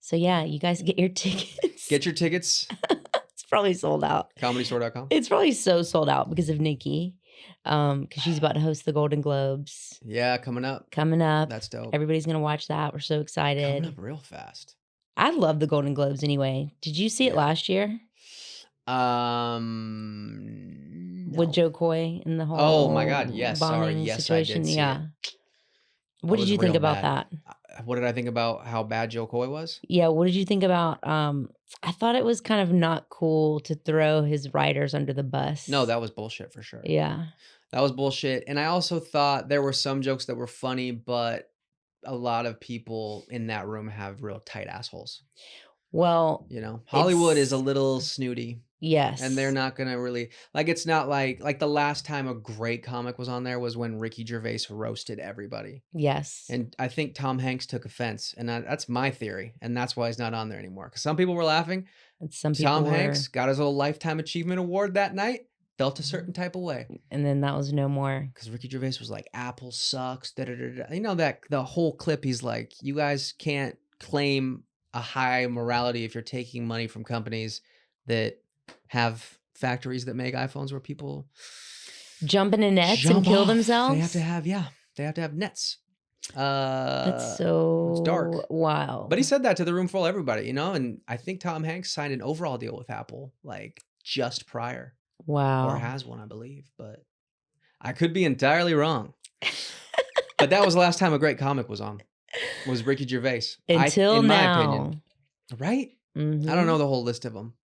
[SPEAKER 1] So yeah, you guys get your tickets.
[SPEAKER 2] Get your tickets.
[SPEAKER 1] It's probably sold out.
[SPEAKER 2] ComedyStore.com.
[SPEAKER 1] It's probably so sold out because of Nikki. Because she's about to host the Golden Globes.
[SPEAKER 2] Yeah, coming up. That's dope.
[SPEAKER 1] Everybody's going to watch that. We're so excited.
[SPEAKER 2] Coming up real fast.
[SPEAKER 1] I love the Golden Globes anyway. Did you see it last year?
[SPEAKER 2] No.
[SPEAKER 1] With Joe Coy and the whole
[SPEAKER 2] Oh my God, yes.
[SPEAKER 1] bombing
[SPEAKER 2] Sorry. Yes,
[SPEAKER 1] situation.
[SPEAKER 2] I did see
[SPEAKER 1] yeah.
[SPEAKER 2] it.
[SPEAKER 1] What did
[SPEAKER 2] was
[SPEAKER 1] you think
[SPEAKER 2] real
[SPEAKER 1] about
[SPEAKER 2] mad.
[SPEAKER 1] that?
[SPEAKER 2] What did I think about how bad Joe Coy was?
[SPEAKER 1] Yeah, what did you think about I thought it was kind of not cool to throw his writers under the bus.
[SPEAKER 2] No, that was bullshit for sure.
[SPEAKER 1] Yeah.
[SPEAKER 2] That was bullshit. And I also thought there were some jokes that were funny, but a lot of people in that room have real tight assholes.
[SPEAKER 1] Well,
[SPEAKER 2] You know, Hollywood is a
[SPEAKER 1] it's-
[SPEAKER 2] little snooty.
[SPEAKER 1] yes.
[SPEAKER 2] And they're not gonna really like. It's not like the last time a great comic was on there was when Ricky Gervais roasted everybody.
[SPEAKER 1] Yes.
[SPEAKER 2] And I think Tom Hanks took offense, and that's my theory, and that's why he's not on there anymore. Because some people were laughing.
[SPEAKER 1] And some people
[SPEAKER 2] Tom
[SPEAKER 1] were,
[SPEAKER 2] Hanks got his little Lifetime Achievement Award that night. Felt a certain type of way.
[SPEAKER 1] and then that was no more.
[SPEAKER 2] Because Ricky Gervais was like, "Apple sucks." Da, da, da, da. You know that the whole clip. He's like, "You guys can't claim a high morality if you're taking money from companies that have factories that make iPhones where people
[SPEAKER 1] Jump into nets
[SPEAKER 2] jump
[SPEAKER 1] and kill
[SPEAKER 2] off.
[SPEAKER 1] themselves.
[SPEAKER 2] They have to have nets.
[SPEAKER 1] That's so
[SPEAKER 2] it's dark.
[SPEAKER 1] wild.
[SPEAKER 2] But he said that to the room full of everybody, you know. And I think Tom Hanks signed an overall deal with Apple like just prior,
[SPEAKER 1] wow.
[SPEAKER 2] or has one, I believe. But I could be entirely wrong. But that was the last time a great comic was on. Was Ricky Gervais
[SPEAKER 1] Until
[SPEAKER 2] in
[SPEAKER 1] now.
[SPEAKER 2] my opinion, right?
[SPEAKER 1] Mhm.
[SPEAKER 2] I don't know the whole list of them.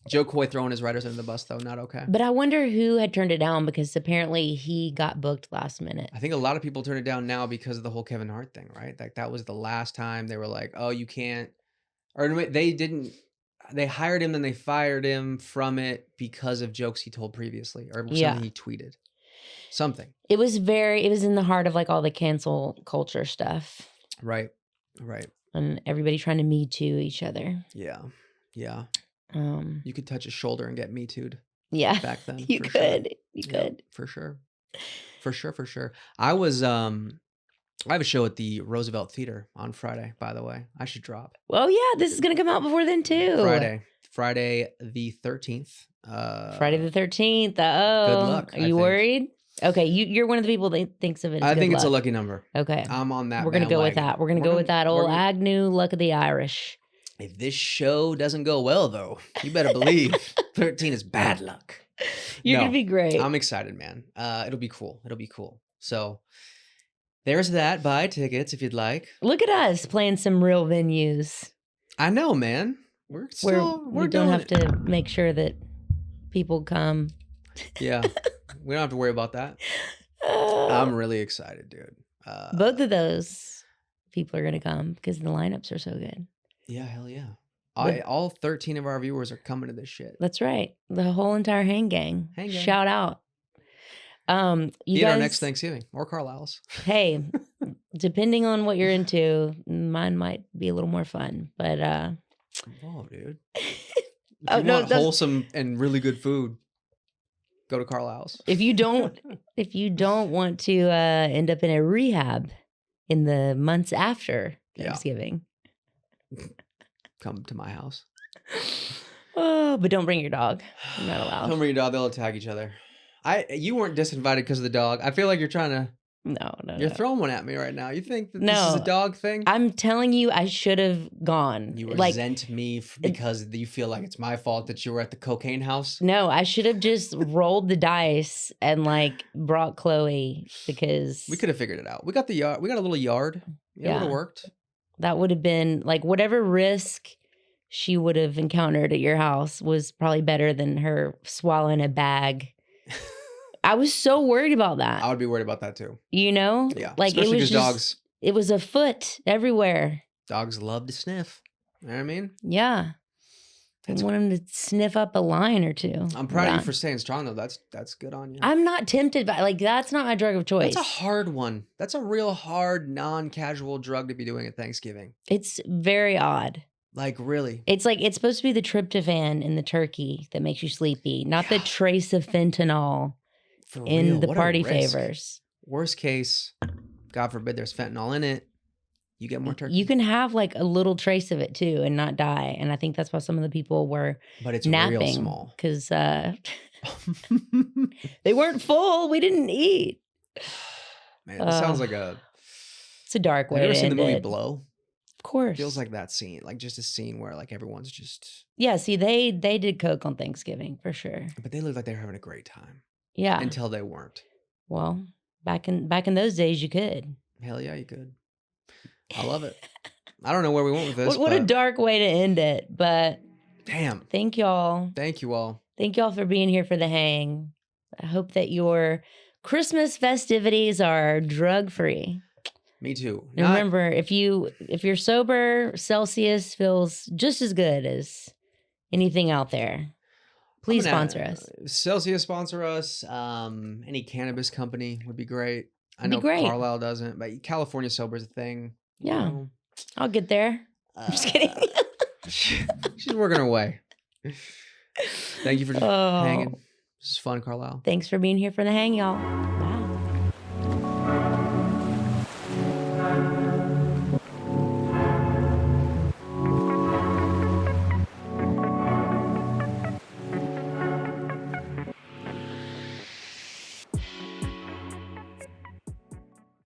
[SPEAKER 2] Joe Coy throwing his writers under the bus, though, not okay.
[SPEAKER 1] But I wonder who had turned it down because apparently he got booked last minute.
[SPEAKER 2] I think a lot of people turn it down now because of the whole Kevin Hart thing, right? Like that was the last time they were like, "Oh, you can't," or they didn't. They hired him, then they fired him from it because of jokes he told previously or something he tweeted. Something.
[SPEAKER 1] It was in the heart of like all the cancel culture stuff.
[SPEAKER 2] Right.
[SPEAKER 1] And everybody trying to Me Too each other.
[SPEAKER 2] Yeah. You could touch his shoulder and get Me Too'd.
[SPEAKER 1] Yeah.
[SPEAKER 2] Back then.
[SPEAKER 1] You
[SPEAKER 2] for
[SPEAKER 1] could.
[SPEAKER 2] Sure.
[SPEAKER 1] You could.
[SPEAKER 2] For sure. I was I have a show at the Roosevelt Theater on Friday, by the way. I should drop.
[SPEAKER 1] Well, yeah, this is gonna come out before then too.
[SPEAKER 2] Friday the 13th.
[SPEAKER 1] Friday the 13th. Oh,
[SPEAKER 2] good luck.
[SPEAKER 1] Are you worried? Okay, you're one of the people that thinks of it as
[SPEAKER 2] I think
[SPEAKER 1] good
[SPEAKER 2] it's a
[SPEAKER 1] luck.
[SPEAKER 2] lucky number.
[SPEAKER 1] Okay.
[SPEAKER 2] I'm on that.
[SPEAKER 1] We're gonna go with that. We're gonna go with that old Agnew luck of the Irish.
[SPEAKER 2] If this show doesn't go well, though, you better believe 13 is bad luck.
[SPEAKER 1] You're gonna be great.
[SPEAKER 2] I'm excited, man. It'll be cool. So there's that. Buy tickets if you'd like.
[SPEAKER 1] Look at us playing some real venues.
[SPEAKER 2] I know, man. We
[SPEAKER 1] don't have to make sure that people come.
[SPEAKER 2] Yeah, we don't have to worry about that. I'm really excited, dude.
[SPEAKER 1] Both of those people are gonna come because the lineups are so good.
[SPEAKER 2] Yeah, hell yeah. All 13 of our viewers are coming to this shit.
[SPEAKER 1] That's right. The whole entire hang gang. Shout out. You guys,
[SPEAKER 2] our next Thanksgiving or Carlisle's.
[SPEAKER 1] Hey, depending on what you're into, mine might be a little more fun. But
[SPEAKER 2] whoa, dude. If you want wholesome and really good food, go to Carlisle's.
[SPEAKER 1] If you don't want to end up in a rehab in the months after Thanksgiving.
[SPEAKER 2] Come to my house.
[SPEAKER 1] Oh, but don't bring your dog. You're not allowed.
[SPEAKER 2] Don't bring your dog. They'll attack each other. You weren't disinvited because of the dog. I feel like you're trying to.
[SPEAKER 1] No.
[SPEAKER 2] You're throwing one at me right now. You think that this is a dog thing?
[SPEAKER 1] I'm telling you, I should have gone.
[SPEAKER 2] You resent me because you feel like it's my fault that you were at the cocaine house?
[SPEAKER 1] No, I should have just rolled the dice and brought Chloe because
[SPEAKER 2] we could have figured it out. We got the yard. We got a little yard. It would have worked.
[SPEAKER 1] That would have been whatever risk she would have encountered at your house was probably better than her swallowing a bag. I was so worried about that.
[SPEAKER 2] I would be worried about that too.
[SPEAKER 1] You know?
[SPEAKER 2] Yeah. Especially because dogs.
[SPEAKER 1] It was afoot everywhere.
[SPEAKER 2] Dogs love to sniff. You know what I mean?
[SPEAKER 1] Yeah. I want him to sniff up a line or two.
[SPEAKER 2] I'm proud of you for staying strong though. That's good on you.
[SPEAKER 1] I'm not tempted by that's not my drug of choice.
[SPEAKER 2] That's a hard one. That's a real hard, non-casual drug to be doing at Thanksgiving.
[SPEAKER 1] It's very odd.
[SPEAKER 2] Really?
[SPEAKER 1] It's it's supposed to be the tryptophan in the turkey that makes you sleepy, not the trace of fentanyl in the party favors.
[SPEAKER 2] Worst case, God forbid there's fentanyl in it. You get more turkey.
[SPEAKER 1] You can have a little trace of it too and not die. And I think that's why some of the people were napping.
[SPEAKER 2] Real small.
[SPEAKER 1] Because they weren't full. We didn't eat.
[SPEAKER 2] Man, this sounds like
[SPEAKER 1] it's a dark way to end it.
[SPEAKER 2] Have you ever seen the movie Blow?
[SPEAKER 1] Of course.
[SPEAKER 2] It feels like that scene. Just a scene where everyone's just...
[SPEAKER 1] Yeah, see, they did coke on Thanksgiving for sure.
[SPEAKER 2] But they looked like they were having a great time.
[SPEAKER 1] Yeah.
[SPEAKER 2] Until they weren't.
[SPEAKER 1] Well, back in those days you could.
[SPEAKER 2] Hell yeah, you could. I love it. I don't know where we went with this.
[SPEAKER 1] What a dark way to end it, but
[SPEAKER 2] damn.
[SPEAKER 1] thank y'all.
[SPEAKER 2] Thank you all.
[SPEAKER 1] Thank y'all for being here for the hang. I hope that your Christmas festivities are drug-free.
[SPEAKER 2] Me too.
[SPEAKER 1] And remember, if you're sober, Celsius feels just as good as anything out there. Please sponsor us.
[SPEAKER 2] Celsius sponsor us. Any cannabis company would be great. I know Carlisle doesn't, but California sober is a thing.
[SPEAKER 1] Yeah. You know. I'll get there. I'm just kidding.
[SPEAKER 2] She's working her way. Thank you for hanging. This is fun, Carlisle.
[SPEAKER 1] Thanks for being here for the hang, y'all.